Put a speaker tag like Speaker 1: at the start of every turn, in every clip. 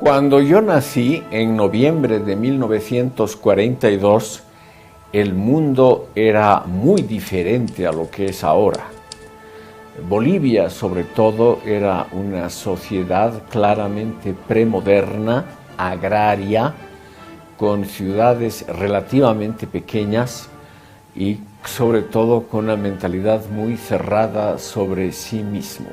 Speaker 1: Cuando yo nací en noviembre de 1942, el mundo era muy diferente a lo que es ahora. Bolivia, sobre todo, era una sociedad claramente premoderna, agraria, con ciudades relativamente pequeñas y sobre todo con una mentalidad muy cerrada sobre sí mismo.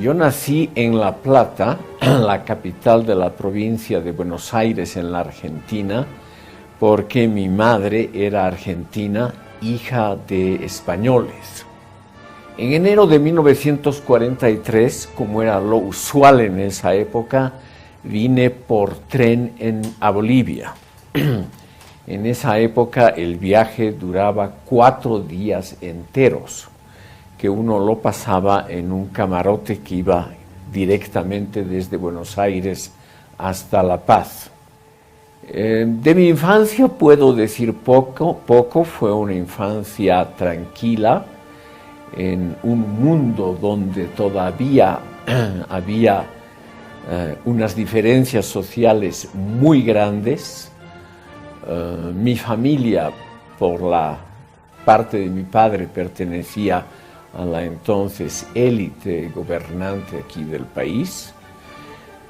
Speaker 1: Yo nací en La Plata, la capital de la provincia de Buenos Aires, en la Argentina, porque mi madre era argentina, hija de españoles. En enero de 1943, como era lo usual en esa época, vine por tren a Bolivia. En esa época el viaje duraba 4 días enteros, que uno lo pasaba en un camarote que iba directamente desde Buenos Aires hasta La Paz. De mi infancia puedo decir poco, fue una infancia tranquila, en un mundo donde todavía había unas diferencias sociales muy grandes. Mi familia, por la parte de mi padre, pertenecía a la entonces élite gobernante aquí del país.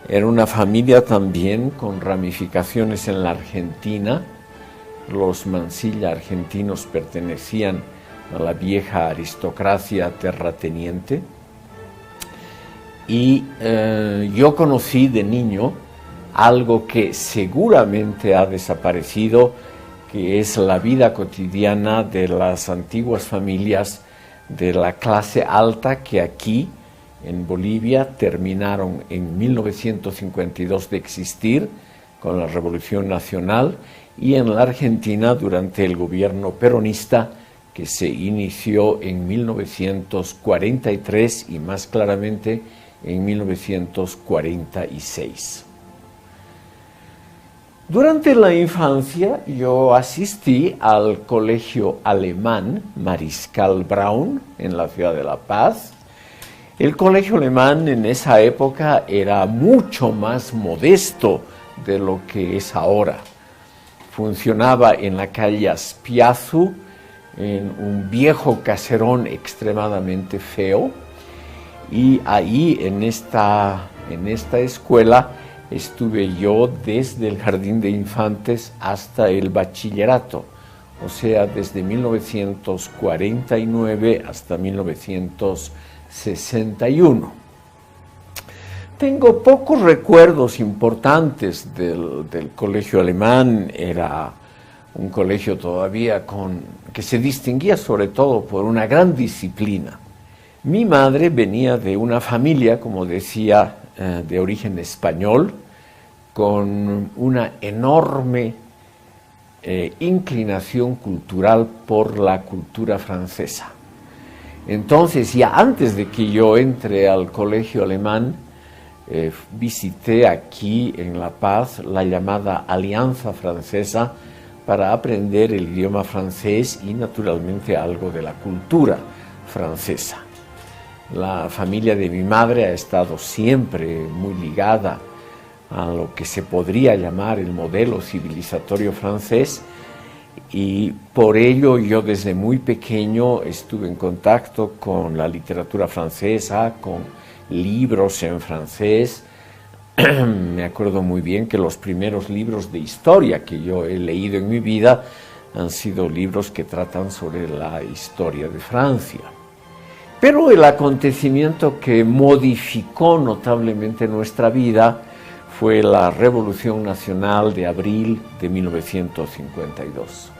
Speaker 1: Era una familia también con ramificaciones en la Argentina. Los Mansilla argentinos pertenecían a la vieja aristocracia terrateniente. Y yo conocí de niño algo que seguramente ha desaparecido, que es la vida cotidiana de las antiguas familias de la clase alta que aquí en Bolivia terminaron en 1952 de existir con la Revolución Nacional, y en la Argentina durante el gobierno peronista, que se inició en 1943 y más claramente en 1946. Durante la infancia yo asistí al colegio alemán Mariscal Braun en la ciudad de La Paz. El colegio alemán en esa época era mucho más modesto de lo que es ahora. Funcionaba en la calle Aspiazu, en un viejo caserón extremadamente feo, y ahí en esta escuela estuve yo desde el jardín de infantes hasta el bachillerato, o sea, desde 1949 hasta 1961. Tengo pocos recuerdos importantes del colegio alemán. Era un colegio todavía que se distinguía sobre todo por una gran disciplina. Mi madre venía de una familia, como decía, de origen español, con una enorme inclinación cultural por la cultura francesa. Entonces, ya antes de que yo entre al colegio alemán, visité aquí en La Paz la llamada Alianza Francesa para aprender el idioma francés y naturalmente algo de la cultura francesa. La familia de mi madre ha estado siempre muy ligada a lo que se podría llamar el modelo civilizatorio francés, y por ello yo desde muy pequeño estuve en contacto con la literatura francesa, con libros en francés. Me acuerdo muy bien que los primeros libros de historia que yo he leído en mi vida han sido libros que tratan sobre la historia de Francia. Pero el acontecimiento que modificó notablemente nuestra vida fue la Revolución Nacional de abril de 1952.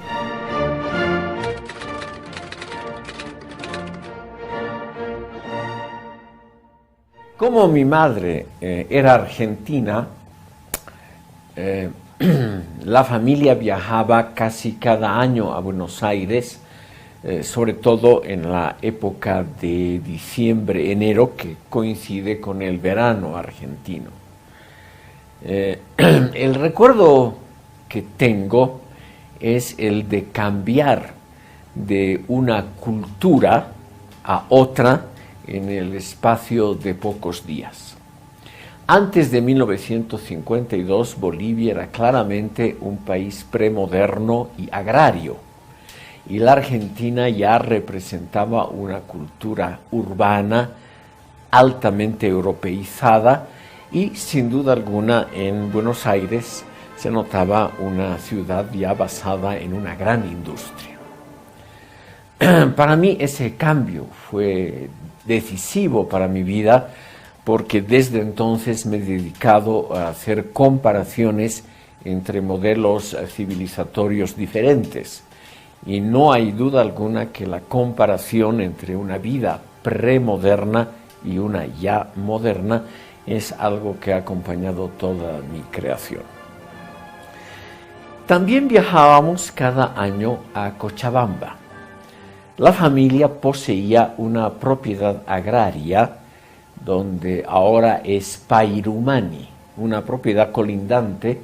Speaker 1: Como mi madre era argentina, la familia viajaba casi cada año a Buenos Aires, sobre todo en la época de diciembre, enero, que coincide con el verano argentino. El recuerdo que tengo es el de cambiar de una cultura a otra en el espacio de pocos días. Antes de 1952, Bolivia era claramente un país premoderno y agrario, y la Argentina ya representaba una cultura urbana altamente europeizada, y sin duda alguna en Buenos Aires se notaba una ciudad ya basada en una gran industria. Para mí ese cambio fue decisivo para mi vida, porque desde entonces me he dedicado a hacer comparaciones entre modelos civilizatorios diferentes. Y no hay duda alguna que la comparación entre una vida premoderna y una ya moderna es algo que ha acompañado toda mi creación. También viajábamos cada año a Cochabamba. La familia poseía una propiedad agraria donde ahora es Pairumani, una propiedad colindante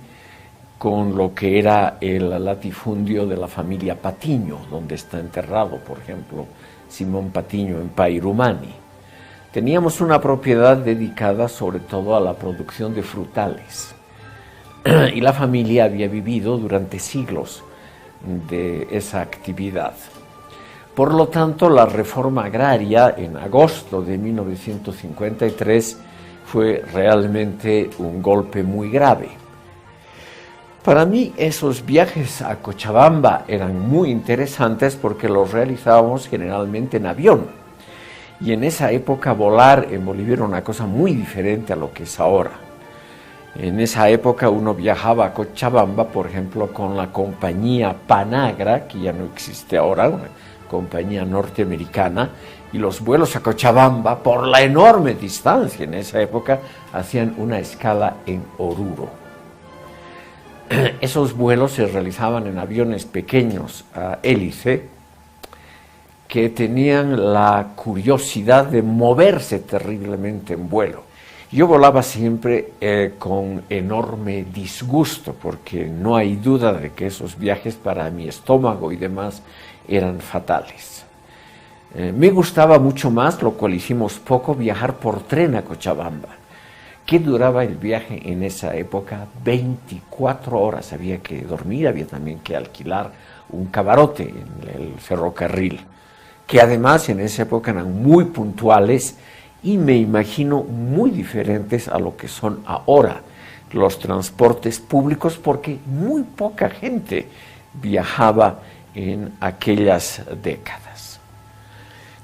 Speaker 1: con lo que era el latifundio de la familia Patiño, donde está enterrado, por ejemplo, Simón Patiño en Pairumani. Teníamos una propiedad dedicada sobre todo a la producción de frutales, y la familia había vivido durante siglos de esa actividad. Por lo tanto, la reforma agraria en agosto de 1953 fue realmente un golpe muy grave. Para mí esos viajes a Cochabamba eran muy interesantes porque los realizábamos generalmente en avión. Y en esa época volar en Bolivia era una cosa muy diferente a lo que es ahora. En esa época uno viajaba a Cochabamba, por ejemplo, con la compañía Panagra, que ya no existe ahora, una compañía norteamericana, y los vuelos a Cochabamba, por la enorme distancia en esa época, hacían una escala en Oruro. Esos vuelos se realizaban en aviones pequeños a hélice, que tenían la curiosidad de moverse terriblemente en vuelo. Yo volaba siempre con enorme disgusto, porque no hay duda de que esos viajes para mi estómago y demás eran fatales. Me gustaba mucho más, lo cual hicimos poco, viajar por tren a Cochabamba, que duraba el viaje en esa época 24 horas. Había que dormir, había también que alquilar un camarote en el ferrocarril, que además en esa época eran muy puntuales y me imagino muy diferentes a lo que son ahora los transportes públicos, porque muy poca gente viajaba en aquellas décadas.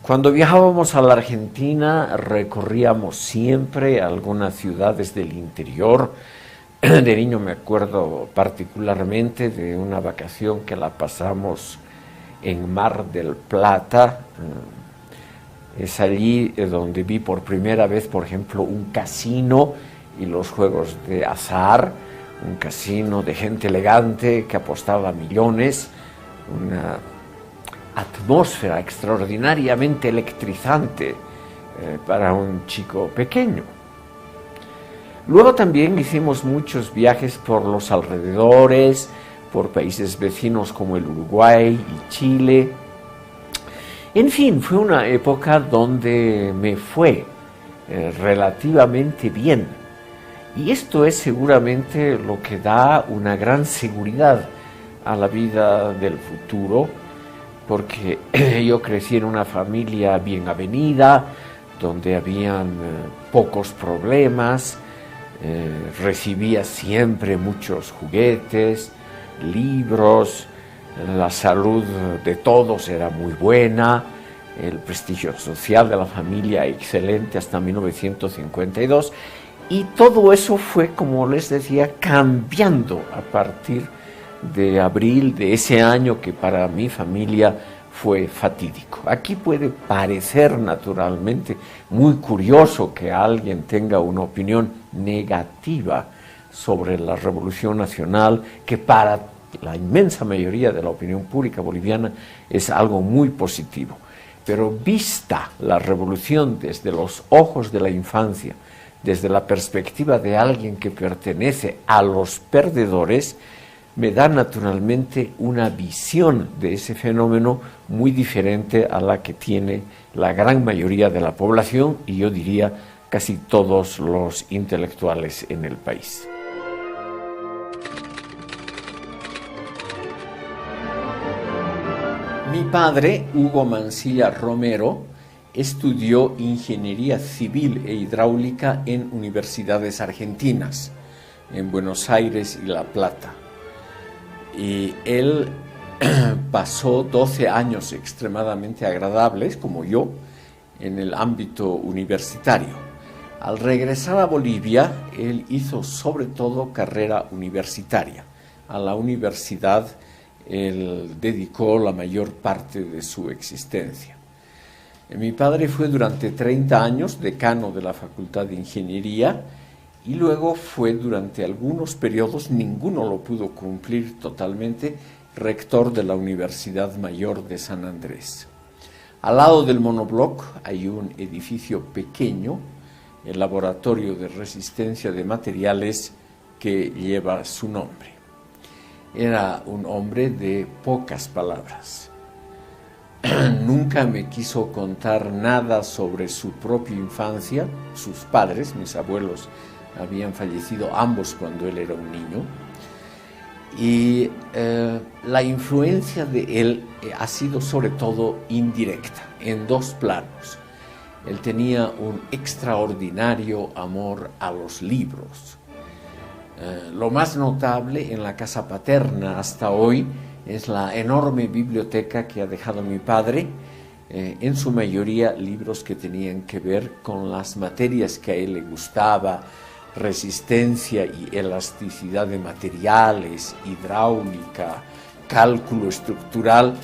Speaker 1: Cuando viajábamos a la Argentina recorríamos siempre algunas ciudades del interior. De niño me acuerdo particularmente de una vacación que la pasamos en Mar del Plata. Es allí donde vi por primera vez, por ejemplo, un casino y los juegos de azar, un casino de gente elegante que apostaba millones, una atmósfera extraordinariamente electrizante para un chico pequeño. Luego también hicimos muchos viajes por los alrededores, por países vecinos como el Uruguay y Chile. En fin, fue una época donde me fue relativamente bien. Y esto es seguramente lo que da una gran seguridad a la vida del futuro, porque yo crecí en una familia bien avenida, donde habían pocos problemas, recibía siempre muchos juguetes, libros, la salud de todos era muy buena, el prestigio social de la familia excelente hasta 1952, y todo eso fue, como les decía, cambiando a partir de abril de ese año que para mi familia fue fatídico. Aquí puede parecer naturalmente muy curioso que alguien tenga una opinión negativa sobre la Revolución Nacional, que para la inmensa mayoría de la opinión pública boliviana es algo muy positivo. Pero vista la revolución desde los ojos de la infancia, desde la perspectiva de alguien que pertenece a los perdedores, me da naturalmente una visión de ese fenómeno muy diferente a la que tiene la gran mayoría de la población, y yo diría casi todos los intelectuales en el país. Mi padre, Hugo Mancilla Romero, estudió ingeniería civil e hidráulica en universidades argentinas, en Buenos Aires y La Plata. Y él pasó 12 años extremadamente agradables, como yo, en el ámbito universitario. Al regresar a Bolivia, él hizo sobre todo carrera universitaria. A la universidad él dedicó la mayor parte de su existencia. Mi padre fue durante 30 años decano de la Facultad de Ingeniería y luego fue durante algunos periodos, ninguno lo pudo cumplir totalmente, rector de la Universidad Mayor de San Andrés. Al lado del monobloc hay un edificio pequeño, el Laboratorio de Resistencia de Materiales, que lleva su nombre. Era un hombre de pocas palabras. Nunca me quiso contar nada sobre su propia infancia. Sus padres, mis abuelos, habían fallecido ambos cuando él era un niño. Y la influencia de él ha sido sobre todo indirecta, en dos planos. Él tenía un extraordinario amor a los libros. Lo más notable en la casa paterna hasta hoy es la enorme biblioteca que ha dejado mi padre, en su mayoría libros que tenían que ver con las materias que a él le gustaba, resistencia y elasticidad de materiales, hidráulica, cálculo estructural,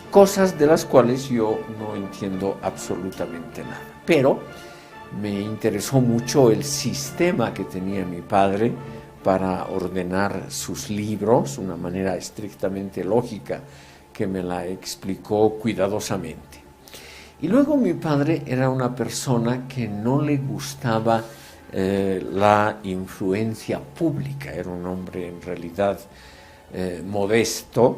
Speaker 1: cosas de las cuales yo no entiendo absolutamente nada. Pero me interesó mucho el sistema que tenía mi padre para ordenar sus libros, una manera estrictamente lógica que me la explicó cuidadosamente. Y luego mi padre era una persona que no le gustaba la influencia pública, era un hombre en realidad modesto,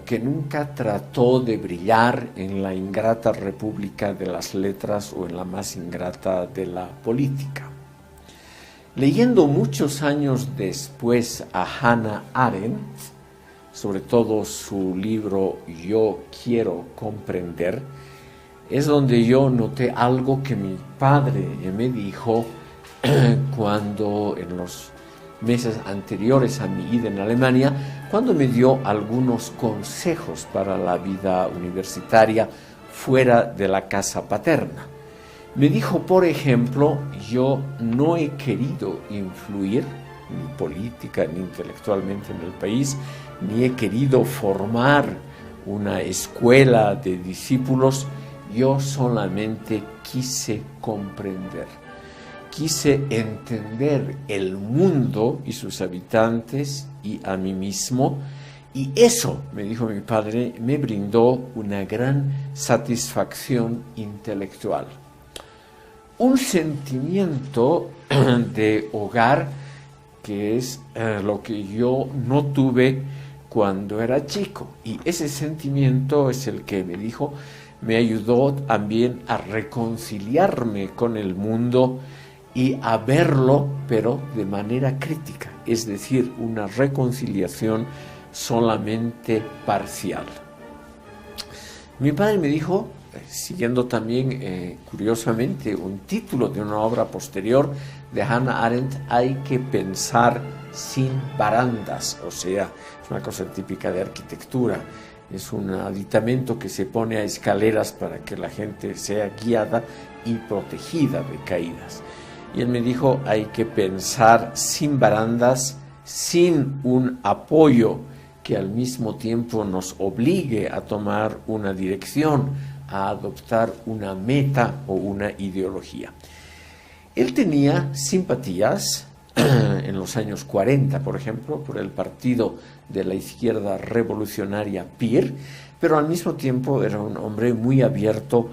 Speaker 1: que nunca trató de brillar en la ingrata república de las letras o en la más ingrata de la política. Leyendo muchos años después a Hannah Arendt, sobre todo su libro Yo quiero comprender, es donde yo noté algo que mi padre me dijo cuando en los meses anteriores a mi ida en Alemania, cuando me dio algunos consejos para la vida universitaria fuera de la casa paterna. Me dijo, por ejemplo, yo no he querido influir ni política ni intelectualmente en el país, ni he querido formar una escuela de discípulos, yo solamente quise comprender. Quise entender el mundo y sus habitantes y a mí mismo, y eso, me dijo mi padre, me brindó una gran satisfacción intelectual. Un sentimiento de hogar que es lo que yo no tuve cuando era chico, y ese sentimiento es el que me dijo, me ayudó también a reconciliarme con el mundo y a verlo, pero de manera crítica, es decir, una reconciliación solamente parcial. Mi padre me dijo, siguiendo también curiosamente un título de una obra posterior de Hannah Arendt, hay que pensar sin barandas, o sea, es una cosa típica de arquitectura, es un aditamento que se pone a escaleras para que la gente sea guiada y protegida de caídas. Y él me dijo, hay que pensar sin barandas, sin un apoyo que al mismo tiempo nos obligue a tomar una dirección, a adoptar una meta o una ideología. Él tenía simpatías en los años 40, por ejemplo, por el partido de la izquierda revolucionaria PIR, pero al mismo tiempo era un hombre muy abierto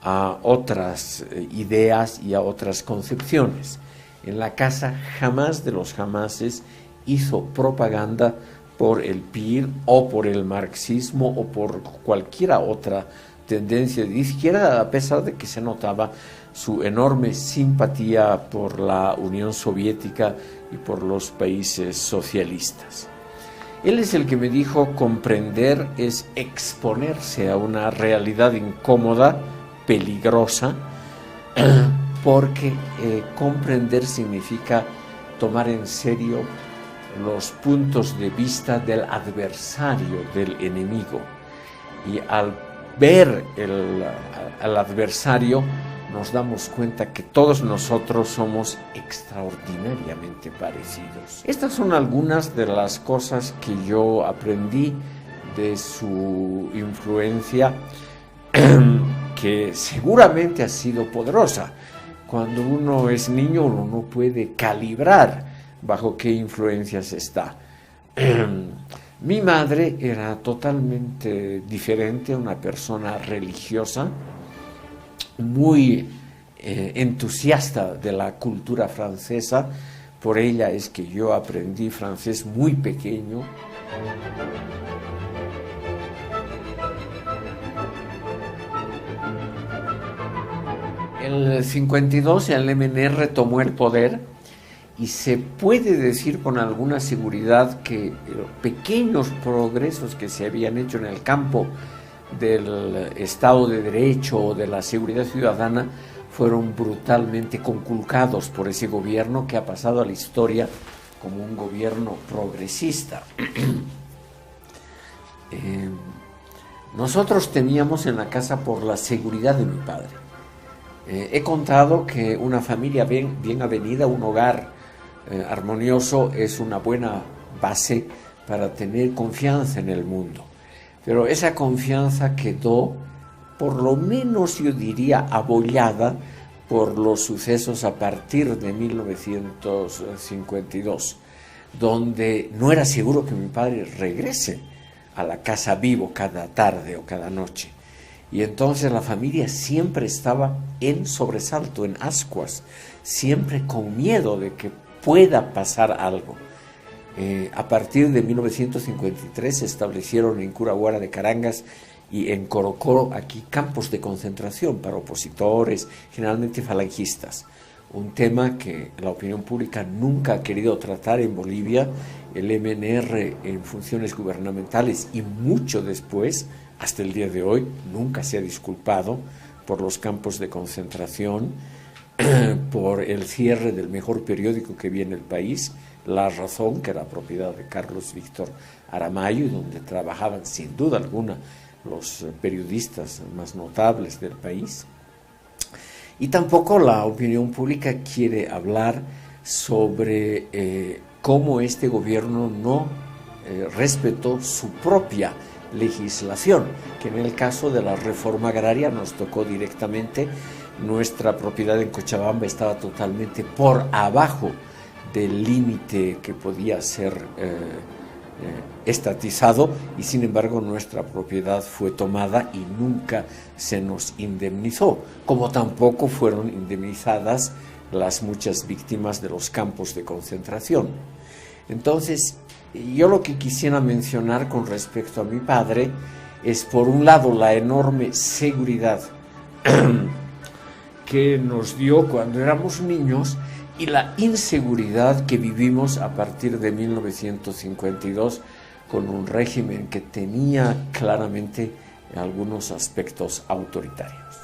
Speaker 1: a otras ideas y a otras concepciones. En la casa jamás de los jamases hizo propaganda por el PIR o por el marxismo o por cualquier otra tendencia de izquierda, a pesar de que se notaba su enorme simpatía por la Unión Soviética y por los países socialistas. Él es el que me dijo: comprender es exponerse a una realidad incómoda, peligrosa, porque comprender significa tomar en serio los puntos de vista del adversario, del enemigo. Y al ver al adversario, nos damos cuenta que todos nosotros somos extraordinariamente parecidos. Estas son algunas de las cosas que yo aprendí de su influencia, que seguramente ha sido poderosa. Cuando uno es niño, uno no puede calibrar bajo qué influencias está. Mi madre era totalmente diferente, una persona religiosa, muy entusiasta de la cultura francesa. Por ella es que yo aprendí francés muy pequeño. En el 52 el MNR tomó el poder y se puede decir con alguna seguridad que pequeños progresos que se habían hecho en el campo del Estado de Derecho o de la seguridad ciudadana fueron brutalmente conculcados por ese gobierno que ha pasado a la historia como un gobierno progresista. Nosotros temíamos en la casa por la seguridad de mi padre. He contado que una familia bien avenida, un hogar armonioso, es una buena base para tener confianza en el mundo. Pero esa confianza quedó, por lo menos yo diría, abollada por los sucesos a partir de 1952, donde no era seguro que mi padre regrese a la casa vivo cada tarde o cada noche. Y entonces la familia siempre estaba en sobresalto, en ascuas, siempre con miedo de que pueda pasar algo. A partir de 1953 se establecieron en Curahuara de Carangas y en Corocoro aquí campos de concentración para opositores, generalmente falangistas. Un tema que la opinión pública nunca ha querido tratar en Bolivia. El MNR en funciones gubernamentales y mucho después, hasta el día de hoy, nunca se ha disculpado por los campos de concentración, por el cierre del mejor periódico que había en el país, La Razón, que era propiedad de Carlos Víctor Aramayo, y donde trabajaban sin duda alguna los periodistas más notables del país. Y tampoco la opinión pública quiere hablar sobre cómo este gobierno no respetó su propia legislación, que en el caso de la reforma agraria nos tocó directamente. Nuestra propiedad en Cochabamba estaba totalmente por abajo del límite que podía ser estatizado, y sin embargo nuestra propiedad fue tomada y nunca se nos indemnizó, como tampoco fueron indemnizadas las muchas víctimas de los campos de concentración. Entonces, yo lo que quisiera mencionar con respecto a mi padre es, por un lado, la enorme seguridad que nos dio cuando éramos niños y la inseguridad que vivimos a partir de 1952 con un régimen que tenía claramente algunos aspectos autoritarios.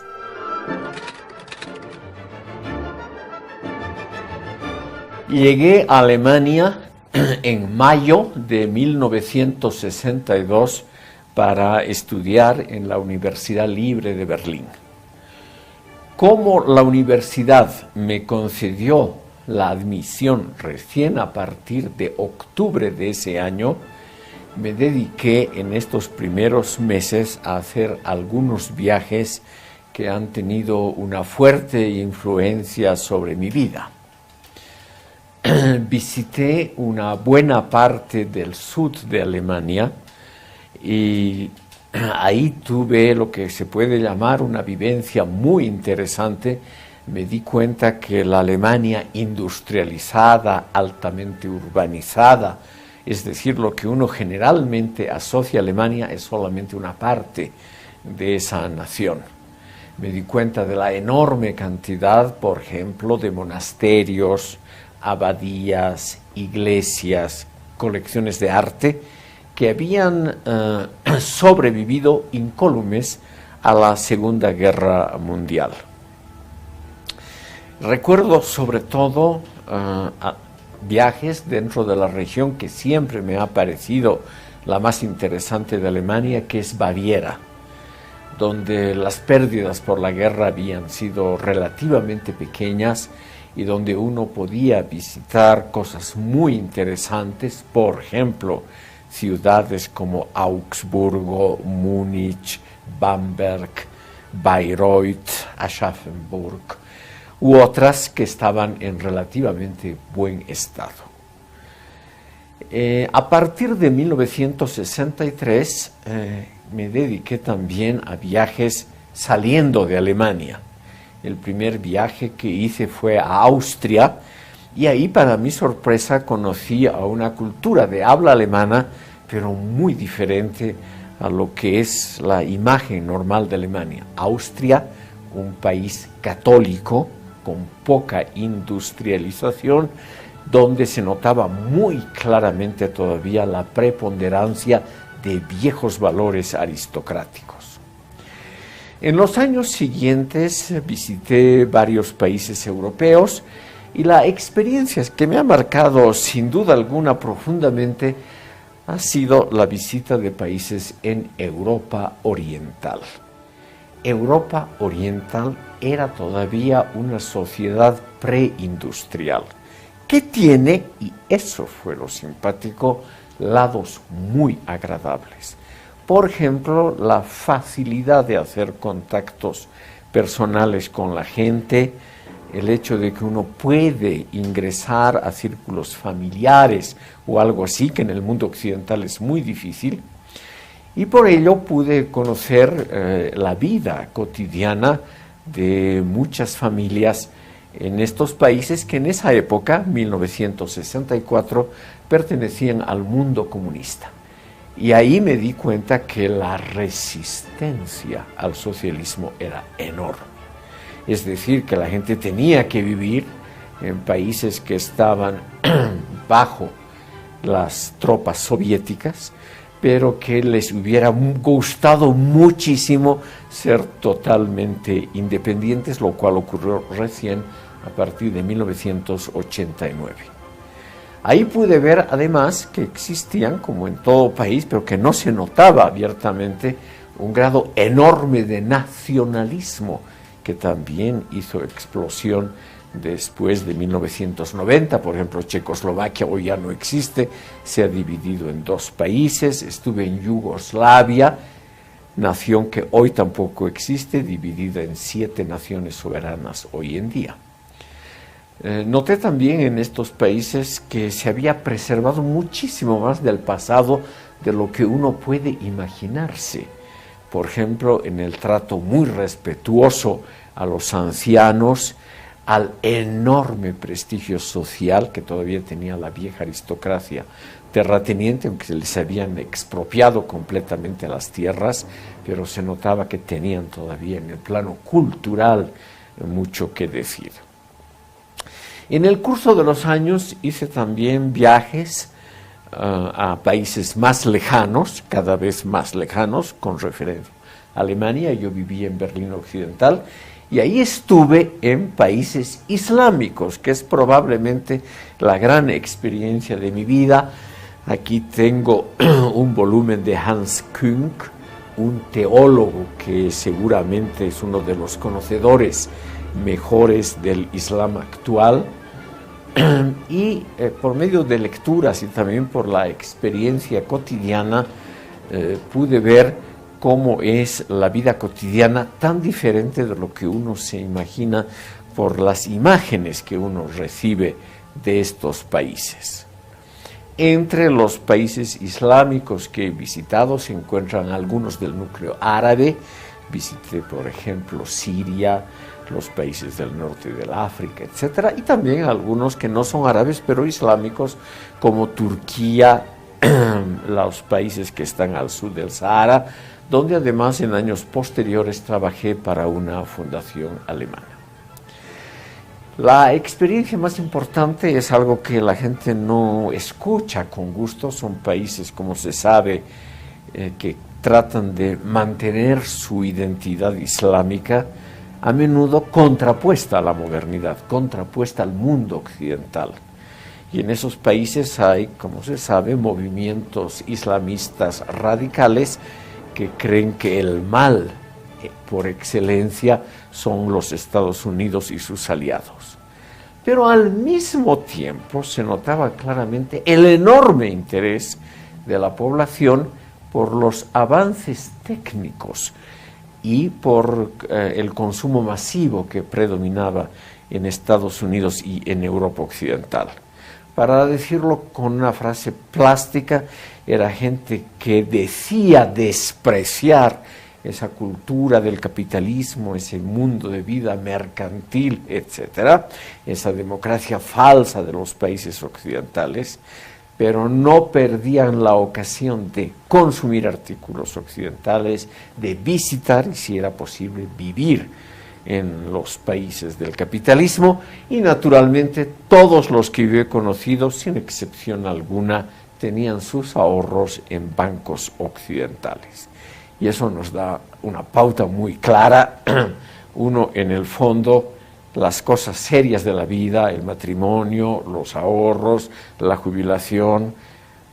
Speaker 1: Llegué a Alemania en mayo de 1962 para estudiar en la Universidad Libre de Berlín. Como la universidad me concedió la admisión recién a partir de octubre de ese año, me dediqué en estos primeros meses a hacer algunos viajes que han tenido una fuerte influencia sobre mi vida. Visité una buena parte del sur de Alemania y ahí tuve lo que se puede llamar una vivencia muy interesante. Me di cuenta que la Alemania industrializada, altamente urbanizada, es decir, lo que uno generalmente asocia a Alemania, es solamente una parte de esa nación. Me di cuenta de la enorme cantidad, por ejemplo, de monasterios, abadías, iglesias, colecciones de arte que habían sobrevivido incólumes a la Segunda Guerra Mundial. Recuerdo sobre todo viajes dentro de la región que siempre me ha parecido la más interesante de Alemania, que es Baviera, donde las pérdidas por la guerra habían sido relativamente pequeñas y donde uno podía visitar cosas muy interesantes, por ejemplo, ciudades como Augsburgo, Múnich, Bamberg, Bayreuth, Aschaffenburg, u otras que estaban en relativamente buen estado. A partir de 1963 me dediqué también a viajes saliendo de Alemania. El primer viaje que hice fue a Austria y ahí, para mi sorpresa, conocí a una cultura de habla alemana, pero muy diferente a lo que es la imagen normal de Alemania. Austria, un país católico con poca industrialización, donde se notaba muy claramente todavía la preponderancia de viejos valores aristocráticos. En los años siguientes visité varios países europeos y la experiencia que me ha marcado sin duda alguna profundamente ha sido la visita de países en Europa Oriental. Europa Oriental era todavía una sociedad preindustrial que tiene, y eso fue lo simpático, lados muy agradables. Por ejemplo, la facilidad de hacer contactos personales con la gente, el hecho de que uno puede ingresar a círculos familiares o algo así, que en el mundo occidental es muy difícil, y por ello pude conocer la vida cotidiana de muchas familias en estos países que en esa época, 1964, pertenecían al mundo comunista. Y ahí me di cuenta que la resistencia al socialismo era enorme. Es decir, que la gente tenía que vivir en países que estaban bajo las tropas soviéticas, pero que les hubiera gustado muchísimo ser totalmente independientes, lo cual ocurrió recién a partir de 1989. Ahí pude ver además que existían, como en todo país, pero que no se notaba abiertamente, un grado enorme de nacionalismo que también hizo explosión después de 1990. Por ejemplo, Checoslovaquia hoy ya no existe, se ha dividido en dos países. Estuve en Yugoslavia, nación que hoy tampoco existe, dividida en 7 naciones soberanas hoy en día. Noté también en estos países que se había preservado muchísimo más del pasado de lo que uno puede imaginarse. Por ejemplo, en el trato muy respetuoso a los ancianos, al enorme prestigio social que todavía tenía la vieja aristocracia terrateniente, aunque se les habían expropiado completamente las tierras, pero se notaba que tenían todavía en el plano cultural mucho que decir. En el curso de los años hice también viajes a países más lejanos, cada vez más lejanos, con referencia a Alemania. Yo vivía en Berlín Occidental y ahí estuve en países islámicos, que es probablemente la gran experiencia de mi vida. Aquí tengo un volumen de Hans Küng, un teólogo que seguramente es uno de los conocedores mejores del Islam actual, y por medio de lecturas y también por la experiencia cotidiana pude ver cómo es la vida cotidiana tan diferente de lo que uno se imagina por las imágenes que uno recibe de estos países. Entre los países islámicos que he visitado se encuentran algunos del núcleo árabe. Visité, por ejemplo, Siria, los países del norte del África, etcétera, y también algunos que no son árabes, pero islámicos, como Turquía, los países que están al sur del Sahara, donde además en años posteriores trabajé para una fundación alemana. La experiencia más importante es algo que la gente no escucha con gusto. Son países, como se sabe, que tratan de mantener su identidad islámica, a menudo contrapuesta a la modernidad, contrapuesta al mundo occidental. Y en esos países hay, como se sabe, movimientos islamistas radicales que creen que el mal por excelencia son los Estados Unidos y sus aliados. Pero al mismo tiempo se notaba claramente el enorme interés de la población por los avances técnicos y por el consumo masivo que predominaba en Estados Unidos y en Europa occidental. Para decirlo con una frase plástica, era gente que decía despreciar esa cultura del capitalismo, ese mundo de vida mercantil, etcétera, esa democracia falsa de los países occidentales, pero no perdían la ocasión de consumir artículos occidentales, de visitar y, si era posible, vivir en los países del capitalismo, y naturalmente todos los que yo he conocido, sin excepción alguna, tenían sus ahorros en bancos occidentales. Y eso nos da una pauta muy clara. Uno, en el fondo, las cosas serias de la vida, el matrimonio, los ahorros, la jubilación,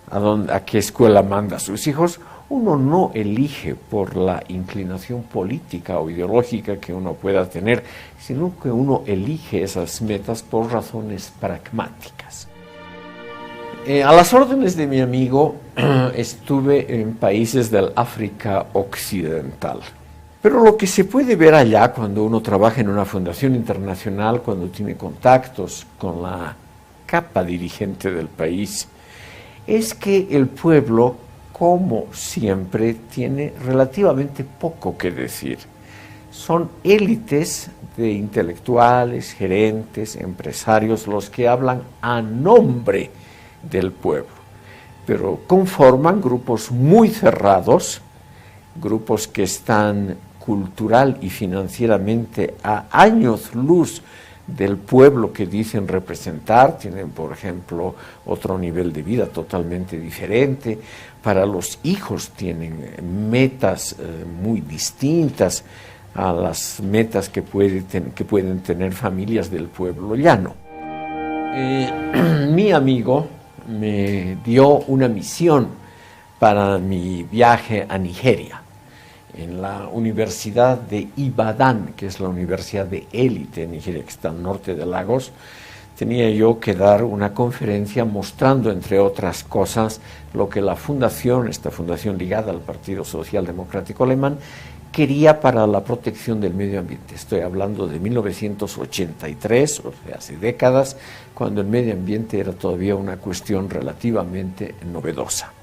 Speaker 1: a qué escuela manda a sus hijos, uno no elige por la inclinación política o ideológica que uno pueda tener, sino que uno elige esas metas por razones pragmáticas. A las órdenes de mi amigo estuve en países del África Occidental. Pero lo que se puede ver allá cuando uno trabaja en una fundación internacional, cuando tiene contactos con la capa dirigente del país, es que el pueblo, como siempre, tiene relativamente poco que decir. Son élites de intelectuales, gerentes, empresarios, los que hablan a nombre del pueblo, pero conforman grupos muy cerrados, grupos que están cultural y financieramente a años luz del pueblo que dicen representar. Tienen, por ejemplo, otro nivel de vida totalmente diferente. Para los hijos tienen metas muy distintas a las metas que pueden tener familias del pueblo llano. Mi amigo me dio una misión para mi viaje a Nigeria. En la Universidad de Ibadan, que es la universidad de élite en Nigeria, que está al norte de Lagos, tenía yo que dar una conferencia mostrando, entre otras cosas, lo que la fundación, esta fundación ligada al Partido Socialdemocrático Alemán, quería para la protección del medio ambiente. Estoy hablando de 1983, o sea, hace décadas, cuando el medio ambiente era todavía una cuestión relativamente novedosa.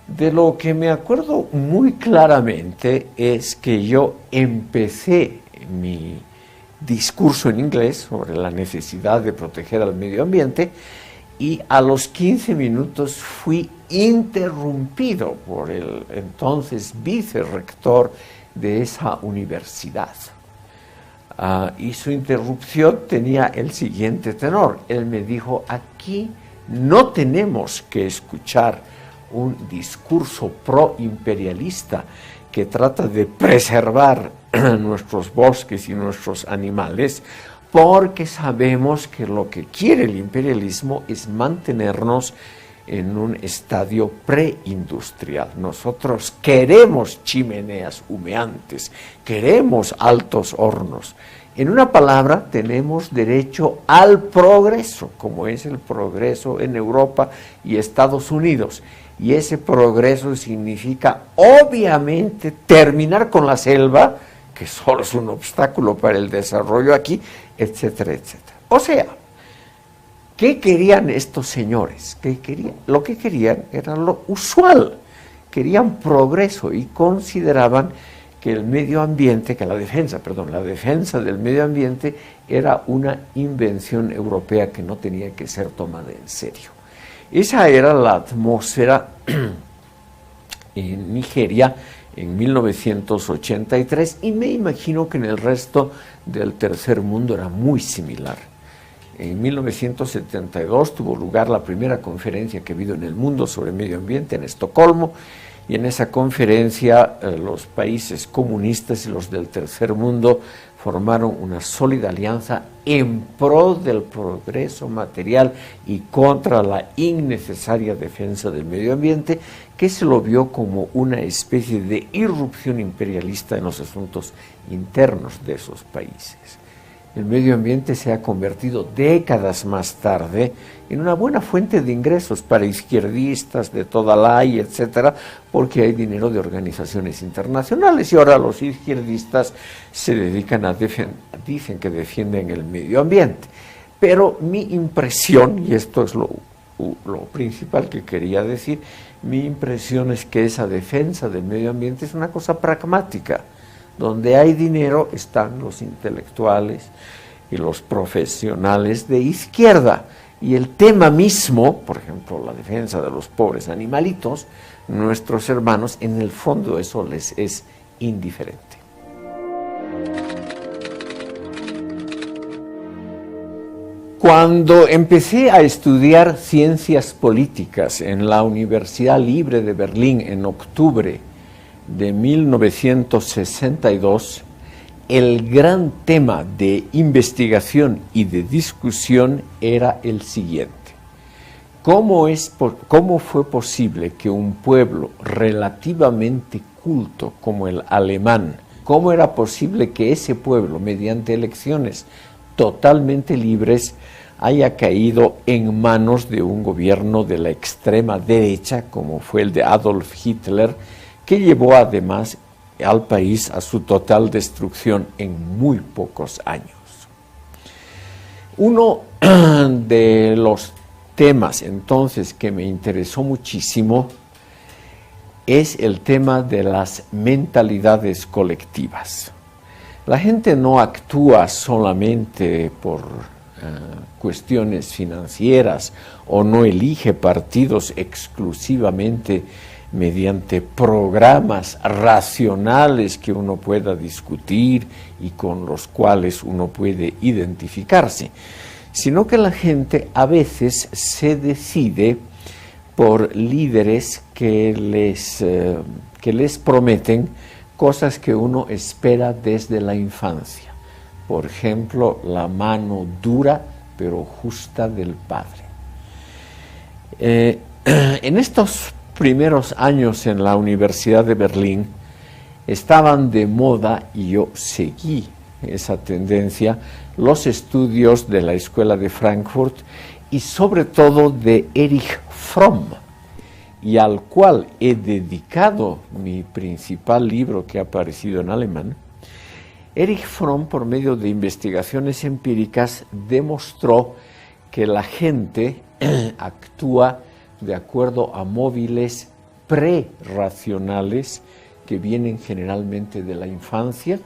Speaker 1: De lo que me acuerdo muy claramente es que yo empecé mi discurso en inglés sobre la necesidad de proteger al medio ambiente y a los 15 minutos fui interrumpido por el entonces vicerrector de esa universidad. Y su interrupción tenía el siguiente tenor. Él me dijo: aquí no tenemos que escuchar un discurso proimperialista que trata de preservar nuestros bosques y nuestros animales, porque sabemos que lo que quiere el imperialismo es mantenernos en un estadio preindustrial. Nosotros queremos chimeneas humeantes, queremos altos hornos. En una palabra, tenemos derecho al progreso, como es el progreso en Europa y Estados Unidos. Y ese progreso significa, obviamente, terminar con la selva, que solo es un obstáculo para el desarrollo aquí, etcétera, etcétera. O sea, ¿qué querían estos señores? Lo que querían era lo usual. Querían progreso y consideraban que el medio ambiente, que la defensa del medio ambiente era una invención europea que no tenía que ser tomada en serio. Esa era la atmósfera en Nigeria en 1983 y me imagino que en el resto del tercer mundo era muy similar. En 1972 tuvo lugar la primera conferencia que ha habido en el mundo sobre medio ambiente en Estocolmo, y en esa conferencia los países comunistas y los del tercer mundo formaron una sólida alianza en pro del progreso material y contra la innecesaria defensa del medio ambiente, que se lo vio como una especie de irrupción imperialista en los asuntos internos de esos países. El medio ambiente se ha convertido décadas más tarde en una buena fuente de ingresos para izquierdistas de toda la etcétera, porque hay dinero de organizaciones internacionales y ahora los izquierdistas se dedican a dicen que defienden el medio ambiente. Pero mi impresión, y esto es lo principal que quería decir, mi impresión es que esa defensa del medio ambiente es una cosa pragmática. Donde hay dinero están los intelectuales y los profesionales de izquierda. Y el tema mismo, por ejemplo, la defensa de los pobres animalitos, nuestros hermanos, en el fondo eso les es indiferente. Cuando empecé a estudiar ciencias políticas en la Universidad Libre de Berlín en octubre de 1962, el gran tema de investigación y de discusión era el siguiente. ¿Cómo fue posible que un pueblo relativamente culto como el alemán, cómo era posible que ese pueblo, mediante elecciones totalmente libres, haya caído en manos de un gobierno de la extrema derecha, como fue el de Adolf Hitler, que llevó además al país a su total destrucción en muy pocos años? Uno de los temas entonces que me interesó muchísimo es el tema de las mentalidades colectivas. La gente no actúa solamente por cuestiones financieras o no elige partidos exclusivamente mediante programas racionales que uno pueda discutir y con los cuales uno puede identificarse, sino que la gente a veces se decide por líderes que les prometen cosas que uno espera desde la infancia. Por ejemplo, la mano dura pero justa del padre. En estos primeros años en la Universidad de Berlín estaban de moda, y yo seguí esa tendencia, los estudios de la Escuela de Frankfurt y sobre todo de Erich Fromm, y al cual he dedicado mi principal libro que ha aparecido en alemán. Erich Fromm, por medio de investigaciones empíricas, demostró que la gente actúa de acuerdo a móviles prerracionales que vienen generalmente de la infancia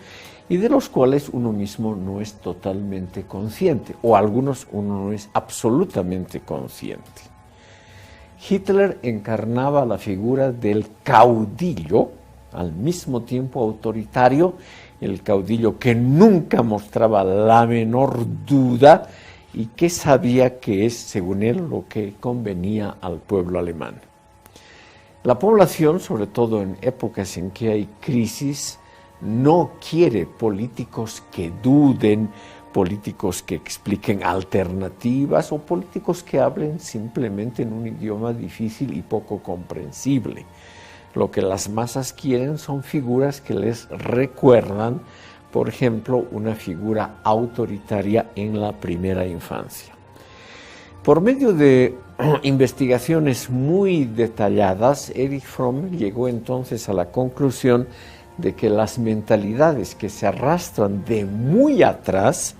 Speaker 1: y de los cuales uno mismo no es totalmente consciente, o algunos uno no es absolutamente consciente. Hitler encarnaba la figura del caudillo, al mismo tiempo autoritario, el caudillo que nunca mostraba la menor duda y que sabía que es, según él, lo que convenía al pueblo alemán. La población, sobre todo en épocas en que hay crisis, no quiere políticos que duden, políticos que expliquen alternativas o políticos que hablen simplemente en un idioma difícil y poco comprensible. Lo que las masas quieren son figuras que les recuerdan, por ejemplo, una figura autoritaria en la primera infancia. Por medio de investigaciones muy detalladas, Erich Fromm llegó entonces a la conclusión de que las mentalidades que se arrastran de muy atrás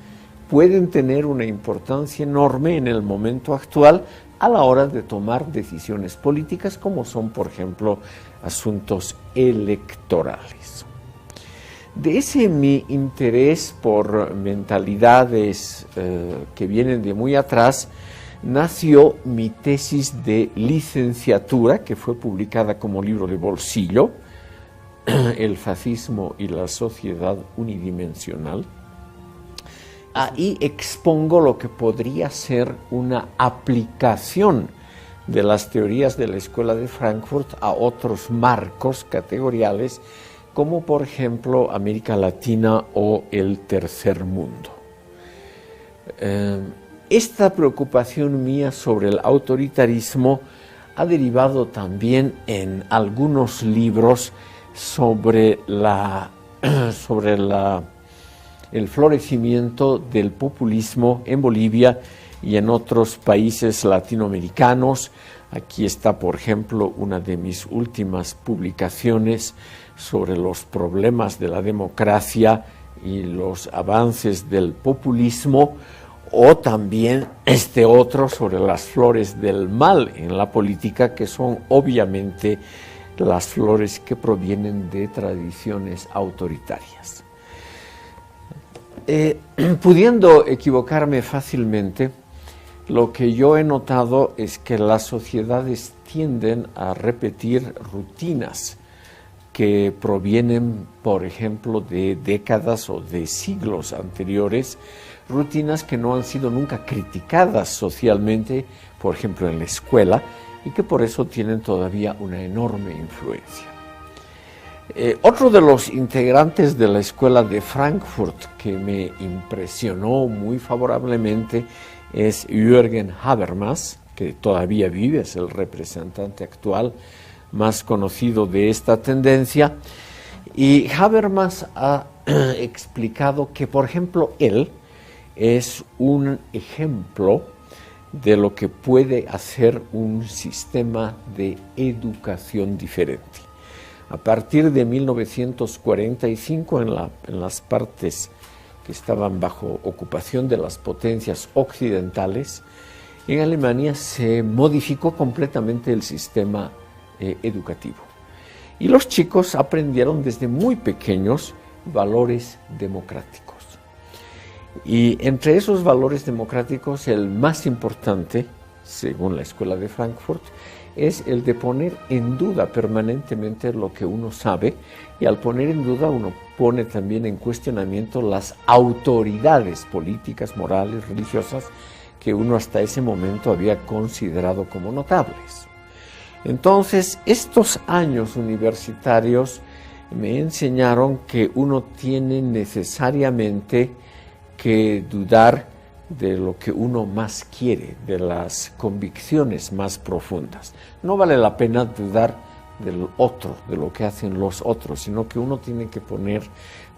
Speaker 1: pueden tener una importancia enorme en el momento actual a la hora de tomar decisiones políticas, como son, por ejemplo, asuntos electorales. De ese mi interés por mentalidades que vienen de muy atrás, nació mi tesis de licenciatura, que fue publicada como libro de bolsillo, El fascismo y la sociedad unidimensional. Ahí expongo lo que podría ser una aplicación de las teorías de la Escuela de Frankfurt a otros marcos categoriales, como por ejemplo América Latina o el Tercer Mundo. Esta preocupación mía sobre el autoritarismo ha derivado también en algunos libros sobre el florecimiento del populismo en Bolivia y en otros países latinoamericanos. Aquí está, por ejemplo, una de mis últimas publicaciones sobre los problemas de la democracia y los avances del populismo, o también este otro sobre las flores del mal en la política, que son obviamente las flores que provienen de tradiciones autoritarias. Pudiendo equivocarme fácilmente, lo que yo he notado es que las sociedades tienden a repetir rutinas que provienen, por ejemplo, de décadas o de siglos anteriores, rutinas que no han sido nunca criticadas socialmente, por ejemplo, en la escuela, y que por eso tienen todavía una enorme influencia. Otro de los integrantes de la Escuela de Frankfurt que me impresionó muy favorablemente es Jürgen Habermas, que todavía vive, es el representante actual más conocido de esta tendencia. Y Habermas ha explicado que, por ejemplo, él es un ejemplo de lo que puede hacer un sistema de educación diferente. A partir de 1945, en las partes que estaban bajo ocupación de las potencias occidentales, en Alemania se modificó completamente el sistema educativo. Y los chicos aprendieron desde muy pequeños valores democráticos. Y entre esos valores democráticos, el más importante, según la Escuela de Frankfurt, es el de poner en duda permanentemente lo que uno sabe, y al poner en duda uno pone también en cuestionamiento las autoridades políticas, morales, religiosas que uno hasta ese momento había considerado como notables. Entonces, estos años universitarios me enseñaron que uno tiene necesariamente que dudar de lo que uno más quiere, de las convicciones más profundas. No vale la pena dudar del otro, de lo que hacen los otros, sino que uno tiene que poner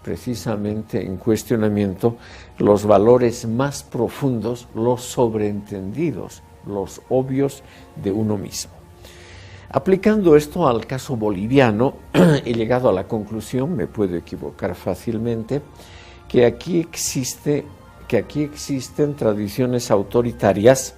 Speaker 1: precisamente en cuestionamiento los valores más profundos, los sobreentendidos, los obvios de uno mismo. Aplicando esto al caso boliviano, he llegado a la conclusión, me puedo equivocar fácilmente, que aquí existen tradiciones autoritarias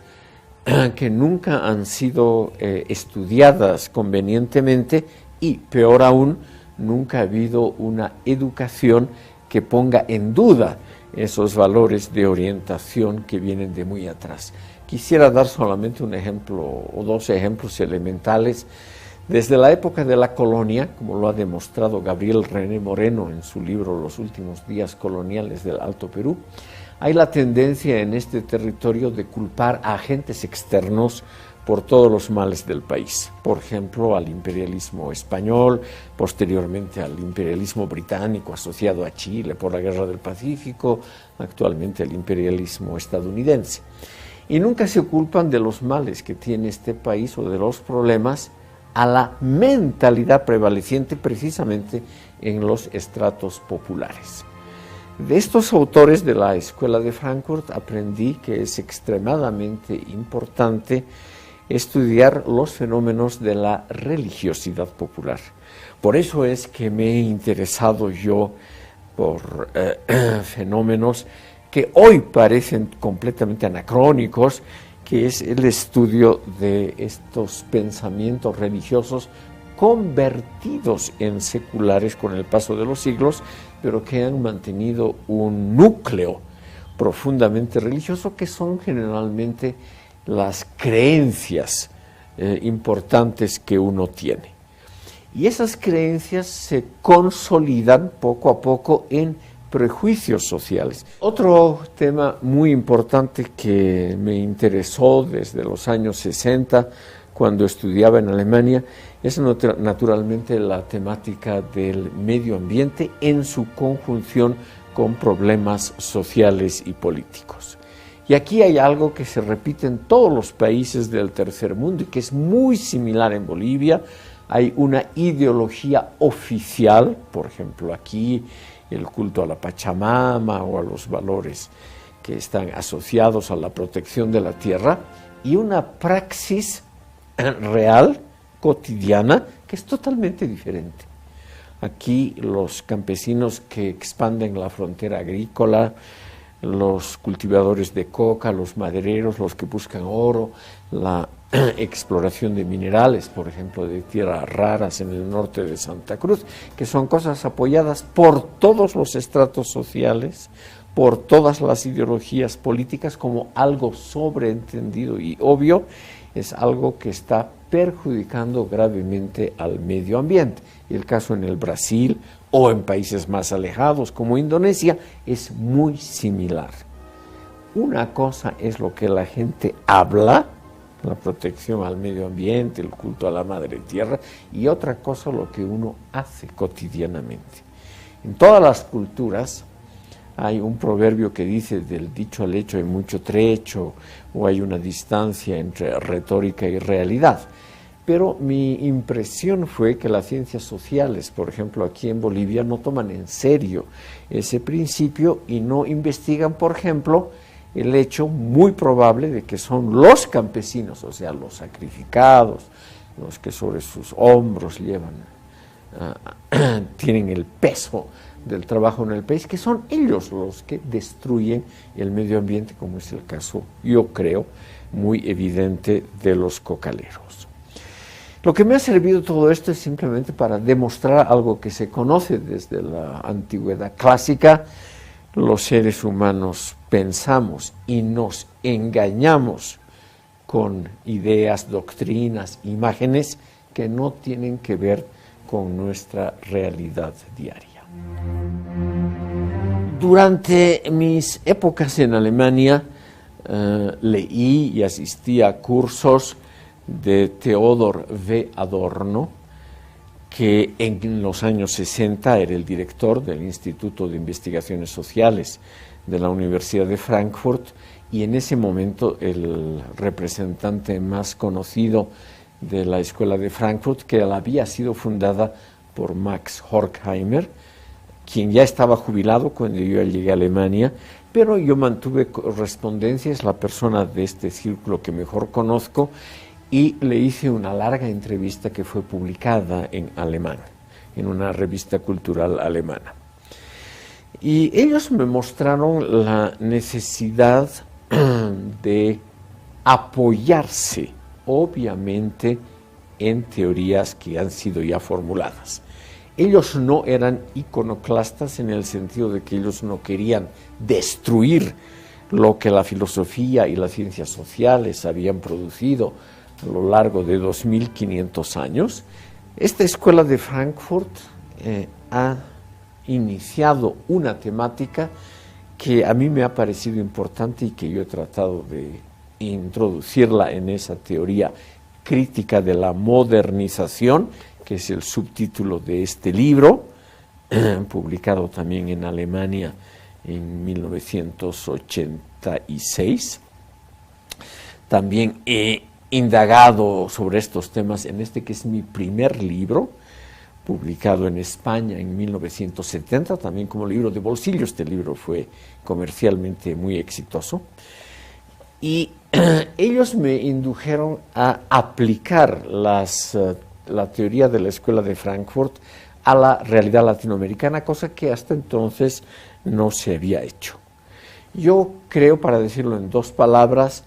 Speaker 1: que nunca han sido estudiadas convenientemente, y, peor aún, nunca ha habido una educación que ponga en duda esos valores de orientación que vienen de muy atrás. Quisiera dar solamente un ejemplo o dos ejemplos elementales. Desde la época de la colonia, como lo ha demostrado Gabriel René Moreno en su libro Los últimos días coloniales del Alto Perú, hay la tendencia en este territorio de culpar a agentes externos por todos los males del país. Por ejemplo, al imperialismo español, posteriormente al imperialismo británico asociado a Chile por la Guerra del Pacífico, actualmente al imperialismo estadounidense. Y nunca se ocupan de los males que tiene este país o de los problemas a la mentalidad prevaleciente precisamente en los estratos populares. De estos autores de la Escuela de Frankfurt aprendí que es extremadamente importante estudiar los fenómenos de la religiosidad popular. Por eso es que me he interesado yo por fenómenos que hoy parecen completamente anacrónicos, que es el estudio de estos pensamientos religiosos convertidos en seculares con el paso de los siglos, pero que han mantenido un núcleo profundamente religioso, que son generalmente las creencias importantes que uno tiene. Y esas creencias se consolidan poco a poco en prejuicios sociales. Otro tema muy importante que me interesó desde los años 60, cuando estudiaba en Alemania, es naturalmente la temática del medio ambiente en su conjunción con problemas sociales y políticos. Y aquí hay algo que se repite en todos los países del tercer mundo y que es muy similar en Bolivia. Hay una ideología oficial, por ejemplo aquí el culto a la Pachamama o a los valores que están asociados a la protección de la tierra, y una praxis real, cotidiana, que es totalmente diferente. Aquí los campesinos que expanden la frontera agrícola, los cultivadores de coca, los madereros, los que buscan oro, la exploración de minerales, por ejemplo, de tierras raras en el norte de Santa Cruz, que son cosas apoyadas por todos los estratos sociales, por todas las ideologías políticas, como algo sobreentendido y obvio, es algo que está perjudicando gravemente al medio ambiente. El caso en el Brasil o en países más alejados como Indonesia es muy similar. Una cosa es lo que la gente habla, la protección al medio ambiente, el culto a la madre tierra, y otra cosa lo que uno hace cotidianamente. En todas las culturas hay un proverbio que dice: del dicho al hecho hay mucho trecho, o hay una distancia entre retórica y realidad. Pero mi impresión fue que las ciencias sociales, por ejemplo aquí en Bolivia, no toman en serio ese principio y no investigan, por ejemplo, el hecho muy probable de que son los campesinos, o sea, los sacrificados, los que sobre sus hombros tienen el peso del trabajo en el país, que son ellos los que destruyen el medio ambiente, como es el caso, yo creo, muy evidente de los cocaleros. Lo que me ha servido todo esto es simplemente para demostrar algo que se conoce desde la antigüedad clásica: los seres humanos pensamos y nos engañamos con ideas, doctrinas, imágenes que no tienen que ver con nuestra realidad diaria. Durante mis épocas en Alemania leí y asistí a cursos de Theodor W. Adorno, que en los años 60 era el director del Instituto de Investigaciones Sociales de la Universidad de Frankfurt, y en ese momento el representante más conocido de la Escuela de Frankfurt, que había sido fundada por Max Horkheimer, quien ya estaba jubilado cuando yo llegué a Alemania, pero yo mantuve correspondencia, es la persona de este círculo que mejor conozco, y le hice una larga entrevista que fue publicada en alemán, en una revista cultural alemana. Y ellos me mostraron la necesidad de apoyarse, obviamente, en teorías que han sido ya formuladas. Ellos no eran iconoclastas en el sentido de que ellos no querían destruir lo que la filosofía y las ciencias sociales habían producido a lo largo de 2500 años. Esta escuela de Frankfurt ha iniciado una temática que a mí me ha parecido importante y que yo he tratado de introducirla en esa teoría crítica de la modernización, que es el subtítulo de este libro, publicado también en Alemania en 1986. También he indagado sobre estos temas en este que es mi primer libro, publicado en España en 1970, también como libro de bolsillo. Este libro fue comercialmente muy exitoso. Y ellos me indujeron a aplicar la teoría de la Escuela de Frankfurt a la realidad latinoamericana, cosa que hasta entonces no se había hecho. Yo creo, para decirlo en dos palabras,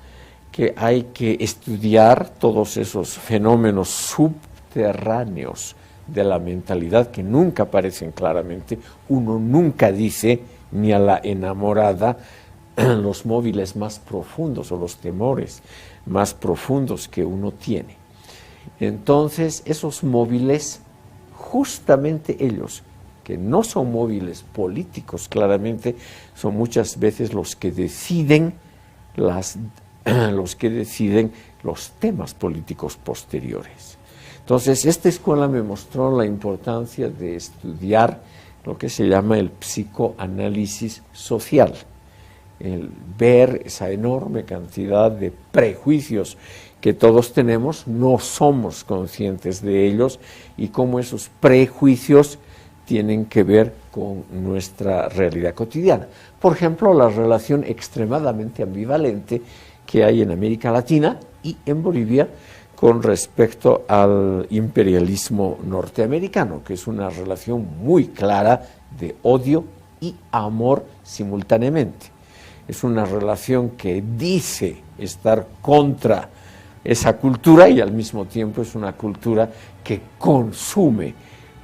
Speaker 1: que hay que estudiar todos esos fenómenos subterráneos de la mentalidad que nunca aparecen claramente. Uno nunca dice, ni a la enamorada, los móviles más profundos o los temores más profundos que uno tiene. Entonces, esos móviles, justamente ellos, que no son móviles políticos claramente, son muchas veces los que deciden los temas políticos posteriores. Entonces, esta escuela me mostró la importancia de estudiar lo que se llama el psicoanálisis social, el ver esa enorme cantidad de prejuicios que todos tenemos, no somos conscientes de ellos, y cómo esos prejuicios tienen que ver con nuestra realidad cotidiana. Por ejemplo, la relación extremadamente ambivalente que hay en América Latina y en Bolivia con respecto al imperialismo norteamericano, que es una relación muy clara de odio y amor simultáneamente. Es una relación que dice estar contra esa cultura y al mismo tiempo es una cultura que consume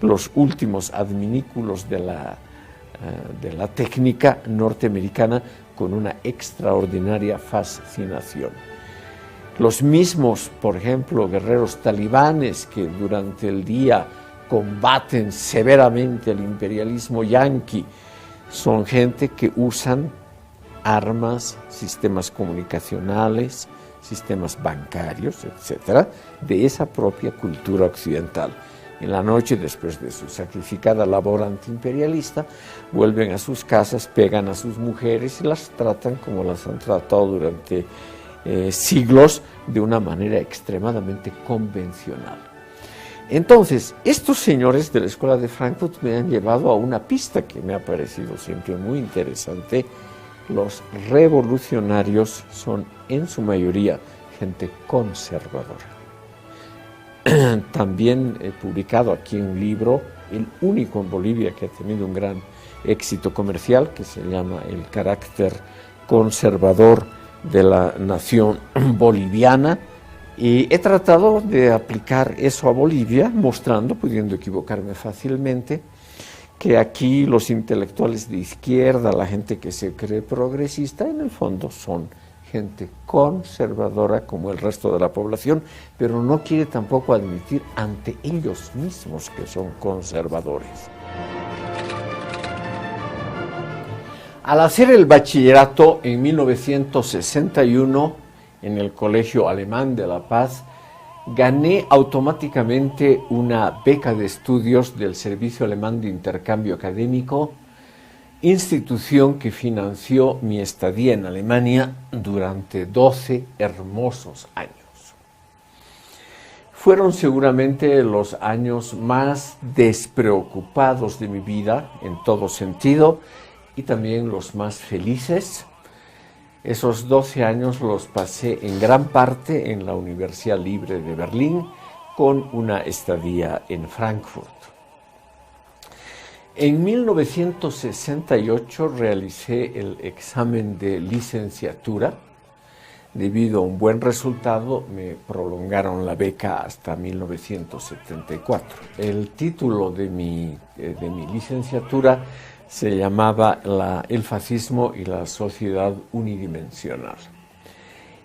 Speaker 1: los últimos adminículos de la técnica norteamericana con una extraordinaria fascinación. Los mismos, por ejemplo, guerreros talibanes que durante el día combaten severamente el imperialismo yanqui, son gente que usan armas, sistemas comunicacionales, sistemas bancarios, etcétera, de esa propia cultura occidental. En la noche, después de su sacrificada labor antiimperialista, vuelven a sus casas, pegan a sus mujeres y las tratan como las han tratado durante siglos, de una manera extremadamente convencional. Entonces, estos señores de la Escuela de Frankfurt me han llevado a una pista que me ha parecido siempre muy interesante. Los revolucionarios son en su mayoría gente conservadora. También he publicado aquí un libro, el único en Bolivia que ha tenido un gran éxito comercial, que se llama El carácter conservador de la nación boliviana, y he tratado de aplicar eso a Bolivia, mostrando, pudiendo equivocarme fácilmente, que aquí los intelectuales de izquierda, la gente que se cree progresista, en el fondo son gente conservadora como el resto de la población, pero no quiere tampoco admitir ante ellos mismos que son conservadores. Al hacer el bachillerato en 1961 en el Colegio Alemán de La Paz, gané automáticamente una beca de estudios del Servicio Alemán de Intercambio Académico, institución que financió mi estadía en Alemania durante 12 hermosos años. Fueron seguramente los años más despreocupados de mi vida en todo sentido y también los más felices. Esos 12 años los pasé en gran parte en la Universidad Libre de Berlín, con una estadía en Frankfurt. En 1968 realicé el examen de licenciatura. Debido a un buen resultado, me prolongaron la beca hasta 1974. El título de mi licenciatura se llamaba El fascismo y la sociedad unidimensional.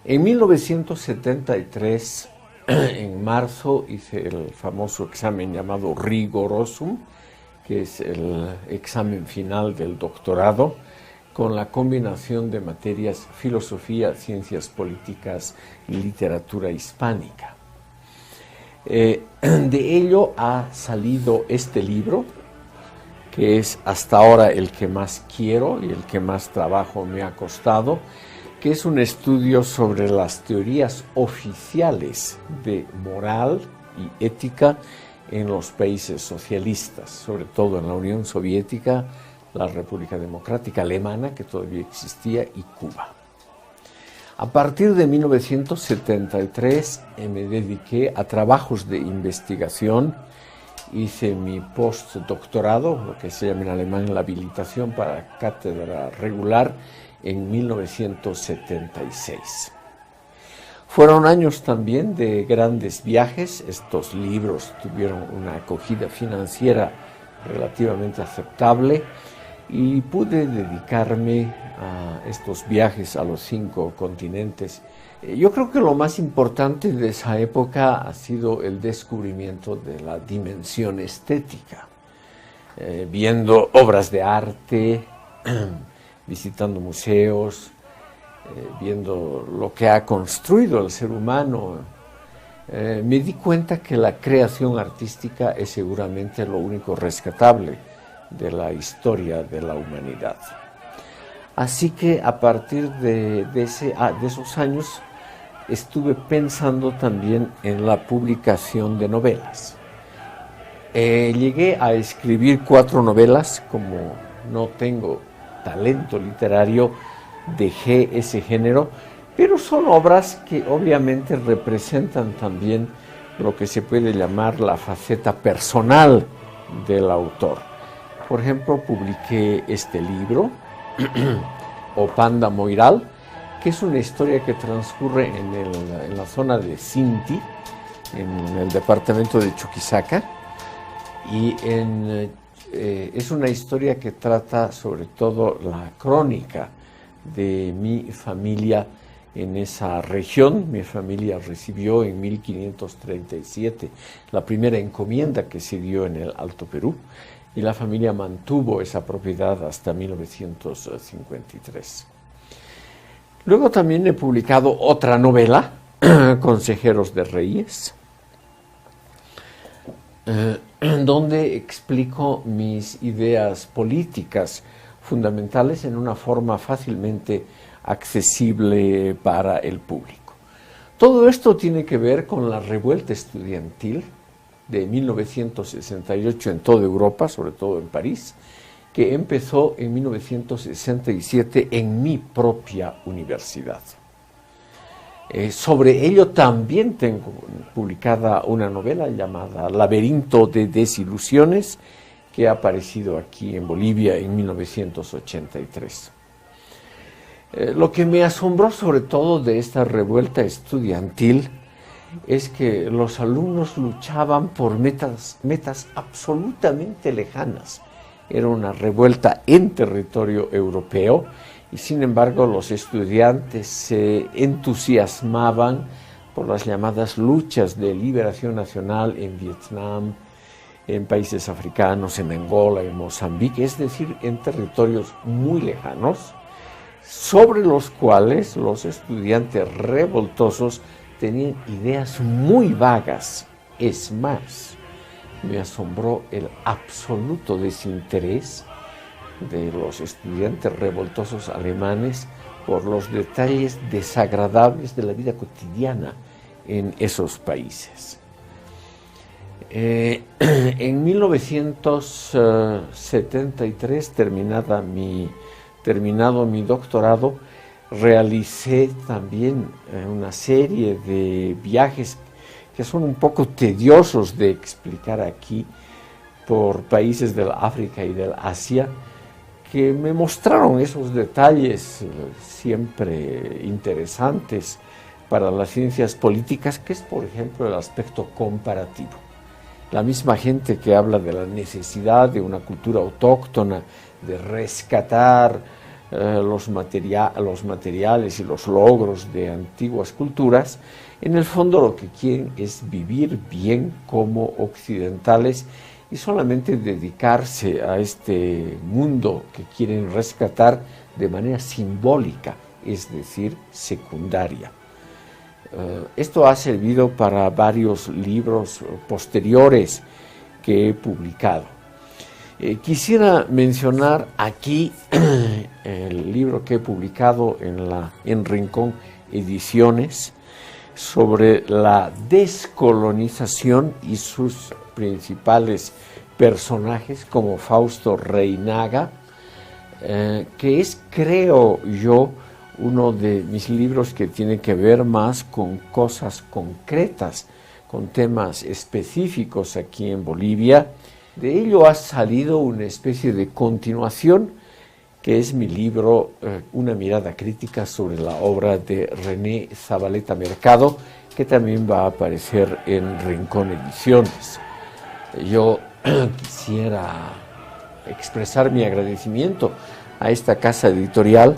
Speaker 1: En 1973, en marzo, hice el famoso examen llamado Rigorosum, que es el examen final del doctorado, con la combinación de materias filosofía, ciencias políticas y literatura hispánica. De ello ha salido este libro, que es hasta ahora el que más quiero y el que más trabajo me ha costado, que es un estudio sobre las teorías oficiales de moral y ética en los países socialistas, sobre todo en la Unión Soviética, la República Democrática Alemana, que todavía existía, y Cuba. A partir de 1973 me dediqué a trabajos de investigación. Hice mi postdoctorado, lo que se llama en alemán la habilitación para cátedra regular, en 1976. Fueron años también de grandes viajes. Estos libros tuvieron una acogida financiera relativamente aceptable y pude dedicarme a estos viajes a los 5 continentes Yo creo que lo más importante de esa época ha sido el descubrimiento de la dimensión estética, viendo obras de arte, visitando museos, viendo lo que ha construido el ser humano. Me di cuenta que la creación artística es seguramente lo único rescatable de la historia de la humanidad. Así que a partir de esos años estuve pensando también en la publicación de novelas. Llegué a escribir 4 novelas. Como no tengo talento literario, dejé ese género, pero son obras que obviamente representan también lo que se puede llamar la faceta personal del autor. Por ejemplo, publiqué este libro, Opanda Moiral, que es una historia que transcurre en la zona de Sinti, en el departamento de Chuquisaca, y es una historia que trata sobre todo la crónica de mi familia en esa región. Mi familia recibió en 1537 la primera encomienda que se dio en el Alto Perú, y la familia mantuvo esa propiedad hasta 1953. Luego también he publicado otra novela, Consejeros de Reyes, donde explico mis ideas políticas fundamentales en una forma fácilmente accesible para el público. Todo esto tiene que ver con la revuelta estudiantil de 1968 en toda Europa, sobre todo en París, que empezó en 1967 en mi propia universidad. Sobre ello también tengo publicada una novela llamada Laberinto de Desilusiones, que ha aparecido aquí en Bolivia en 1983. Lo que me asombró sobre todo de esta revuelta estudiantil es que los alumnos luchaban por metas absolutamente lejanas. Era una revuelta en territorio europeo, y sin embargo los estudiantes se entusiasmaban por las llamadas luchas de liberación nacional en Vietnam, en países africanos, en Angola, en Mozambique, es decir, en territorios muy lejanos, sobre los cuales los estudiantes revoltosos tenían ideas muy vagas. Es más, me asombró el absoluto desinterés de los estudiantes revoltosos alemanes por los detalles desagradables de la vida cotidiana en esos países. En 1973, terminado mi doctorado, realicé también una serie de viajes que son un poco tediosos de explicar aquí, por países del África y del Asia, que me mostraron esos detalles siempre interesantes para las ciencias políticas, que es, por ejemplo, el aspecto comparativo. La misma gente que habla de la necesidad de una cultura autóctona, de rescatar los materiales y los logros de antiguas culturas, en el fondo lo que quieren es vivir bien como occidentales y solamente dedicarse a este mundo que quieren rescatar de manera simbólica, es decir, secundaria. Esto ha servido para varios libros posteriores que he publicado. Quisiera mencionar aquí el libro que he publicado en Rincón Ediciones sobre la descolonización y sus principales personajes, como Fausto Reynaga, que es, creo yo, uno de mis libros que tiene que ver más con cosas concretas, con temas específicos aquí en Bolivia. De ello ha salido una especie de continuación, que es mi libro Una mirada crítica sobre la obra de René Zabaleta Mercado, que también va a aparecer en Rincón Ediciones. Yo quisiera expresar mi agradecimiento a esta casa editorial,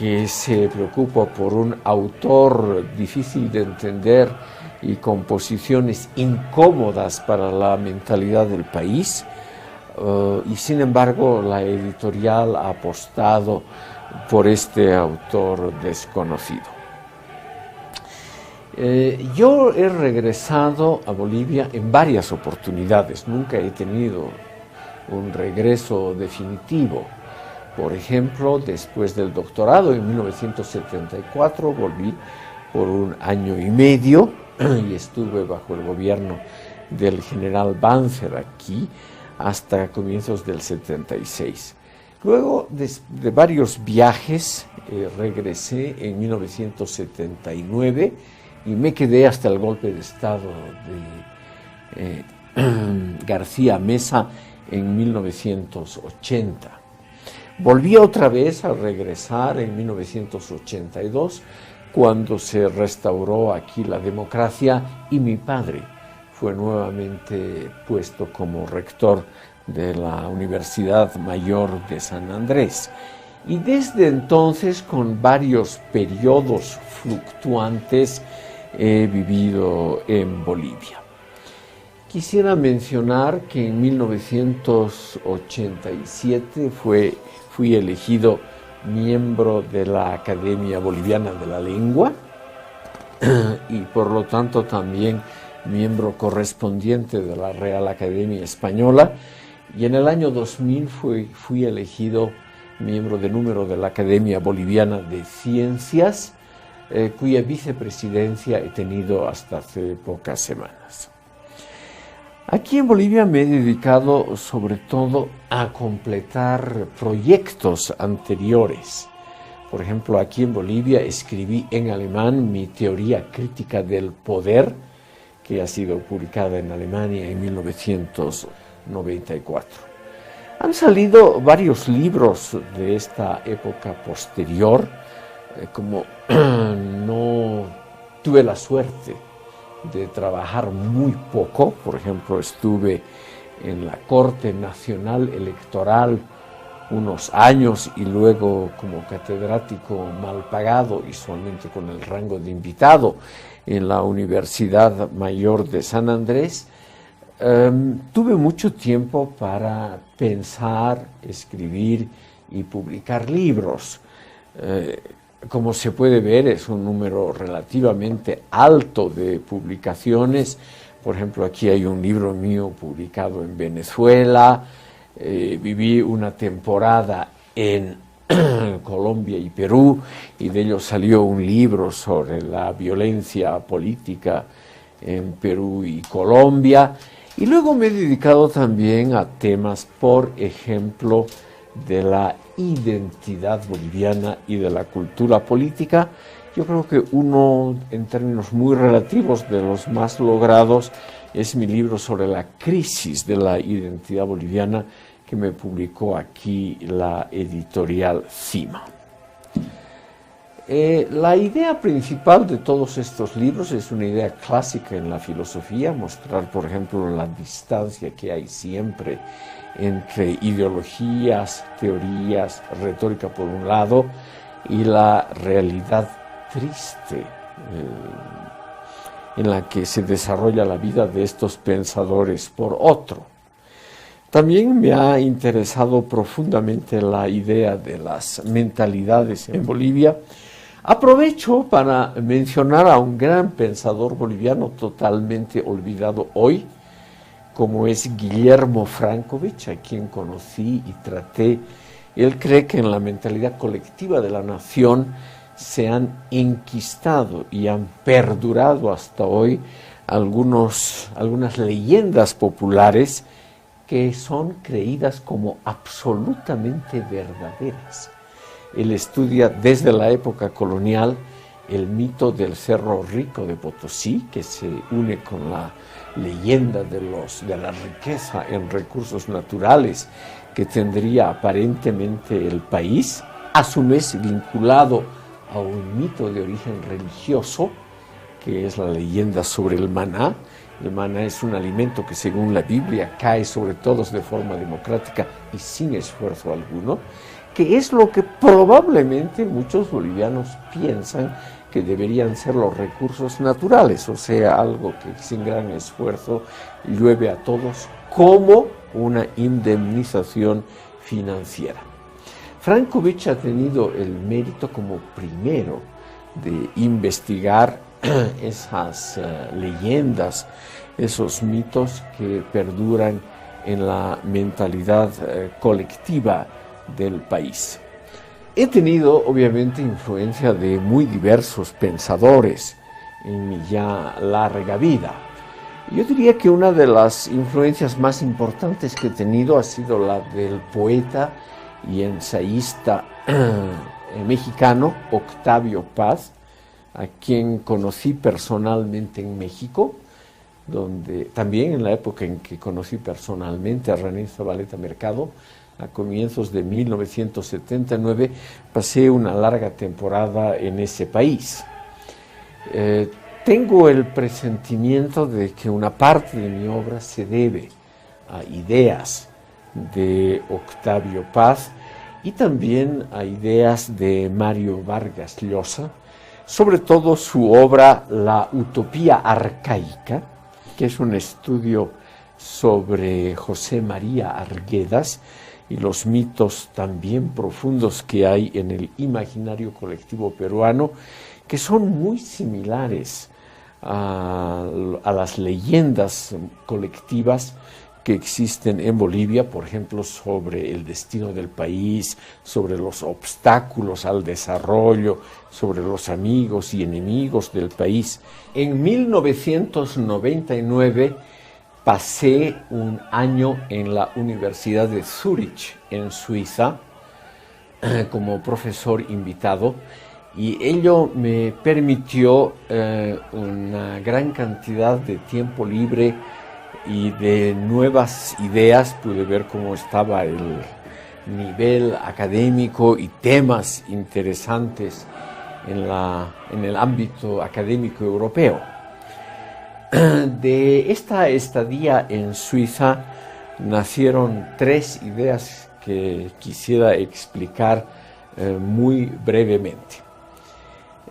Speaker 1: que se preocupa por un autor difícil de entender y con posiciones incómodas para la mentalidad del país, y sin embargo la editorial ha apostado por este autor desconocido. Yo he regresado a Bolivia en varias oportunidades, nunca he tenido un regreso definitivo. Por ejemplo, después del doctorado en 1974 volví por un año y medio y estuve bajo el gobierno del general Banzer aquí hasta comienzos del 76. Luego de varios viajes regresé en 1979 y me quedé hasta el golpe de Estado de García Meza en 1980. Volví otra vez a regresar en 1982, cuando se restauró aquí la democracia y mi padre fue nuevamente puesto como rector de la Universidad Mayor de San Andrés. Y desde entonces, con varios periodos fluctuantes, he vivido en Bolivia. Quisiera mencionar que en 1987 fui elegido miembro de la Academia Boliviana de la Lengua y por lo tanto también miembro correspondiente de la Real Academia Española, y en el año 2000 fui elegido miembro de número de la Academia Boliviana de Ciencias, cuya vicepresidencia he tenido hasta hace pocas semanas. Aquí en Bolivia me he dedicado sobre todo a completar proyectos anteriores. Por ejemplo, aquí en Bolivia escribí en alemán mi teoría crítica del poder, que ha sido publicada en Alemania en 1994. Han salido varios libros de esta época posterior, como no tuve la suerte de trabajar muy poco. Por ejemplo, estuve en la Corte Nacional Electoral unos años y luego como catedrático mal pagado y solamente con el rango de invitado en la Universidad Mayor de San Andrés. Tuve mucho tiempo para pensar, escribir y publicar libros. Como se puede ver, es un número relativamente alto de publicaciones. Por ejemplo, aquí hay un libro mío publicado en Venezuela. Viví una temporada en Colombia y Perú, y de ello salió un libro sobre la violencia política en Perú y Colombia. Y luego me he dedicado también a temas, por ejemplo, de la identidad boliviana y de la cultura política. Yo creo que uno, en términos muy relativos, de los más logrados es mi libro sobre la crisis de la identidad boliviana, que me publicó aquí la editorial Cima. La idea principal de todos estos libros es una idea clásica en la filosofía, mostrar, por ejemplo, la distancia que hay siempre entre ideologías, teorías, retórica por un lado, y la realidad triste en la que se desarrolla la vida de estos pensadores por otro. También me ha interesado profundamente la idea de las mentalidades en Bolivia. Aprovecho para mencionar a un gran pensador boliviano totalmente olvidado hoy, como es Guillermo Francovich, a quien conocí y traté. Él cree que en la mentalidad colectiva de la nación se han enquistado y han perdurado hasta hoy algunas leyendas populares que son creídas como absolutamente verdaderas. Él estudia desde la época colonial el mito del Cerro Rico de Potosí, que se une con la leyenda de la riqueza en recursos naturales que tendría aparentemente el país, a su vez vinculado a un mito de origen religioso, que es la leyenda sobre el maná. El maná es un alimento que, según la Biblia, cae sobre todos de forma democrática y sin esfuerzo alguno. que es lo que probablemente muchos bolivianos piensan que deberían ser los recursos naturales, o sea, algo que sin gran esfuerzo llueve a todos como una indemnización financiera. Frankovich ha tenido el mérito como primero de investigar esas leyendas, esos mitos que perduran en la mentalidad colectiva del país. He tenido obviamente influencia de muy diversos pensadores en mi ya larga vida. Yo diría que una de las influencias más importantes que he tenido ha sido la del poeta y ensayista mexicano Octavio Paz, a quien conocí personalmente en México, donde también en la época en que conocí personalmente a René Zabaleta Mercado, a comienzos de 1979, pasé una larga temporada en ese país. Tengo el presentimiento de que una parte de mi obra se debe a ideas de Octavio Paz y también a ideas de Mario Vargas Llosa, sobre todo su obra La Utopía Arcaica, que es un estudio sobre José María Arguedas y los mitos también profundos que hay en el imaginario colectivo peruano, que son muy similares a las leyendas colectivas que existen en Bolivia, por ejemplo, sobre el destino del país, sobre los obstáculos al desarrollo, sobre los amigos y enemigos del país. En 1999 pasé un año en la Universidad de Zúrich, en Suiza, como profesor invitado, y ello me permitió una gran cantidad de tiempo libre y de nuevas ideas. Pude ver cómo estaba el nivel académico y temas interesantes en el ámbito académico europeo. De esta estadía en Suiza nacieron 3 ideas que quisiera explicar muy brevemente.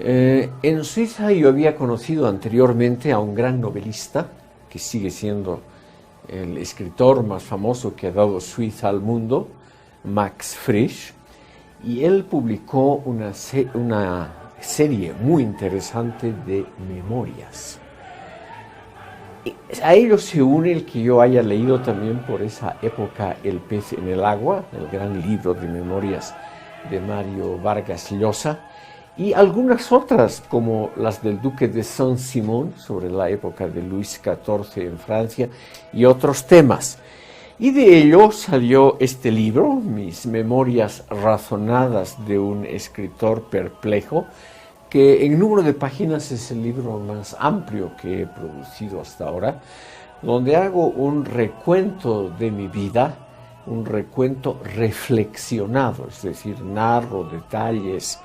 Speaker 1: En Suiza yo había conocido anteriormente a un gran novelista, que sigue siendo el escritor más famoso que ha dado Suiza al mundo, Max Frisch, y él publicó una serie muy interesante de memorias. A ello se une el que yo haya leído también por esa época El pez en el agua, el gran libro de memorias de Mario Vargas Llosa, y algunas otras, como las del duque de Saint-Simon, sobre la época de Luis XIV en Francia, y otros temas. Y de ello salió este libro, Mis memorias razonadas de un escritor perplejo, que en número de páginas es el libro más amplio que he producido hasta ahora, donde hago un recuento de mi vida, un recuento reflexionado, es decir, narro detalles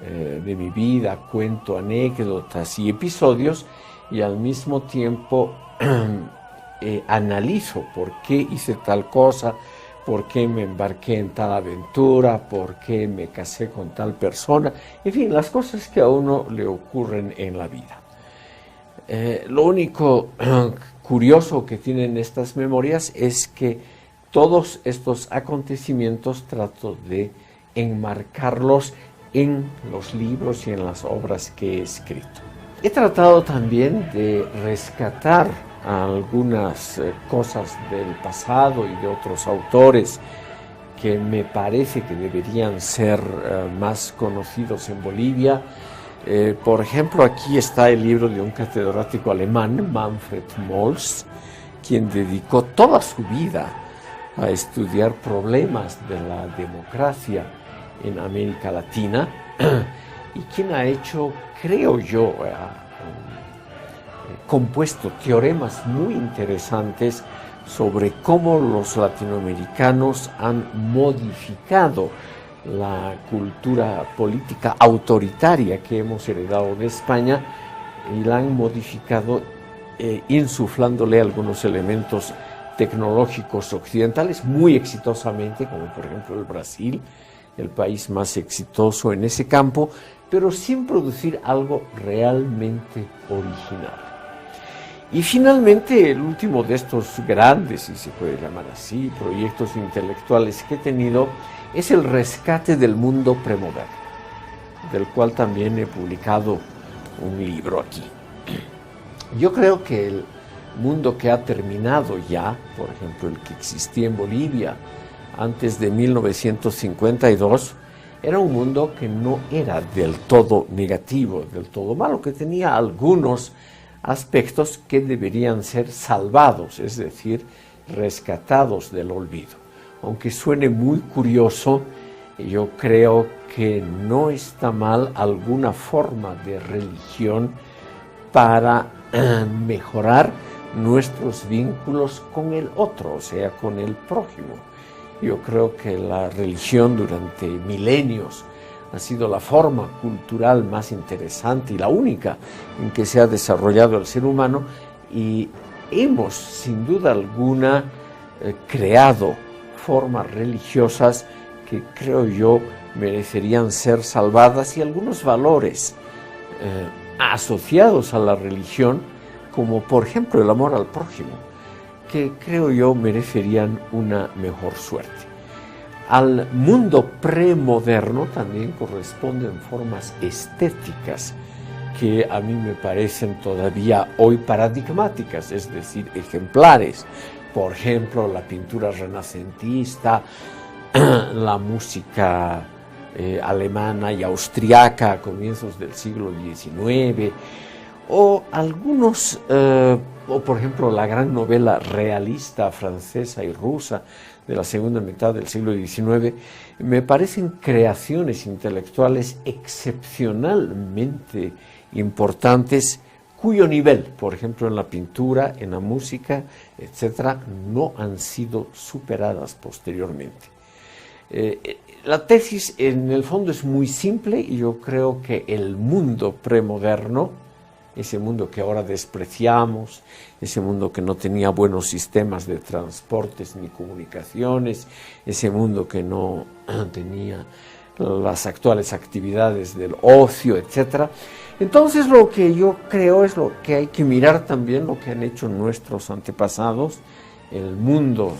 Speaker 1: de mi vida, cuento anécdotas y episodios, y al mismo tiempo analizo por qué hice tal cosa, por qué me embarqué en tal aventura, por qué me casé con tal persona, en fin, las cosas que a uno le ocurren en la vida. Lo único curioso que tienen estas memorias es que todos estos acontecimientos trato de enmarcarlos en los libros y en las obras que he escrito. He tratado también de rescatar algunas cosas del pasado y de otros autores que me parece que deberían ser más conocidos en Bolivia. Por ejemplo, aquí está el libro de un catedrático alemán, Manfred Mols, quien dedicó toda su vida a estudiar problemas de la democracia en América Latina, y quien ha hecho, creo yo, compuesto teoremas muy interesantes sobre cómo los latinoamericanos han modificado la cultura política autoritaria que hemos heredado de España, y la han modificado insuflándole algunos elementos tecnológicos occidentales muy exitosamente, como por ejemplo el Brasil, el país más exitoso en ese campo, pero sin producir algo realmente original. Y finalmente, el último de estos grandes, si se puede llamar así, proyectos intelectuales que he tenido, es el rescate del mundo premoderno, del cual también he publicado un libro aquí. Yo creo que el mundo que ha terminado ya, por ejemplo, el que existía en Bolivia antes de 1952, era un mundo que no era del todo negativo, del todo malo, que tenía algunos aspectos que deberían ser salvados, es decir, rescatados del olvido. Aunque suene muy curioso, yo creo que no está mal alguna forma de religión para mejorar nuestros vínculos con el otro, o sea, con el prójimo. Yo creo que la religión durante milenios ha sido la forma cultural más interesante y la única en que se ha desarrollado el ser humano, y hemos, sin duda alguna, creado formas religiosas que creo yo merecerían ser salvadas, y algunos valores asociados a la religión, como por ejemplo el amor al prójimo, que creo yo merecerían una mejor suerte. Al mundo premoderno también corresponden formas estéticas que a mí me parecen todavía hoy paradigmáticas, es decir, ejemplares. Por ejemplo, la pintura renacentista, la música alemana y austriaca a comienzos del siglo XIX, o algunos, o por ejemplo la gran novela realista francesa y rusa de la segunda mitad del siglo XIX, me parecen creaciones intelectuales excepcionalmente importantes, cuyo nivel, por ejemplo en la pintura, en la música, etcétera, no han sido superadas posteriormente. La tesis en el fondo es muy simple, y yo creo que el mundo premoderno, ese mundo que ahora despreciamos, ese mundo que no tenía buenos sistemas de transportes ni comunicaciones, ese mundo que no tenía las actuales actividades del ocio, etc. Entonces lo que yo creo es lo que hay que mirar también, lo que han hecho nuestros antepasados, el mundo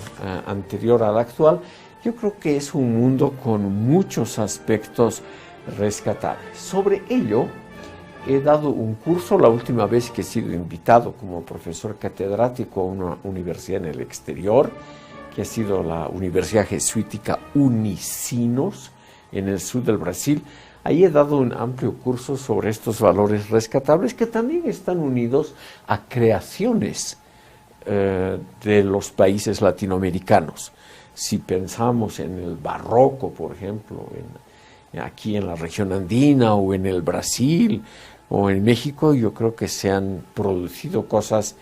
Speaker 1: anterior al actual. Yo creo que es un mundo con muchos aspectos rescatables. Sobre ello, he dado un curso la última vez que he sido invitado como profesor catedrático a una universidad en el exterior, que ha sido la Universidad Jesuítica Unicinos, en el sur del Brasil. Ahí he dado un amplio curso sobre estos valores rescatables, que también están unidos a creaciones de los países latinoamericanos. Si pensamos en el barroco, por ejemplo, aquí en la región andina, o en el Brasil, o en México, yo creo que se han producido cosas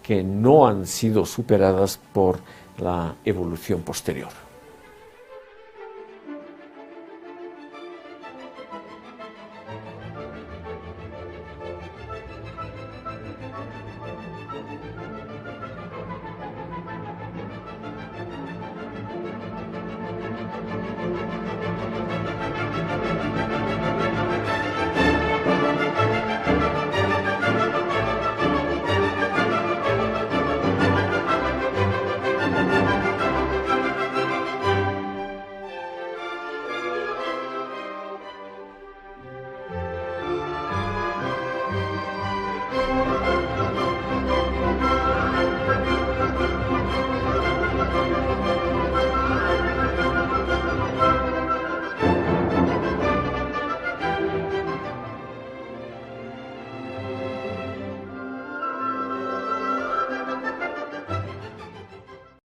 Speaker 1: que no han sido superadas por la evolución posterior.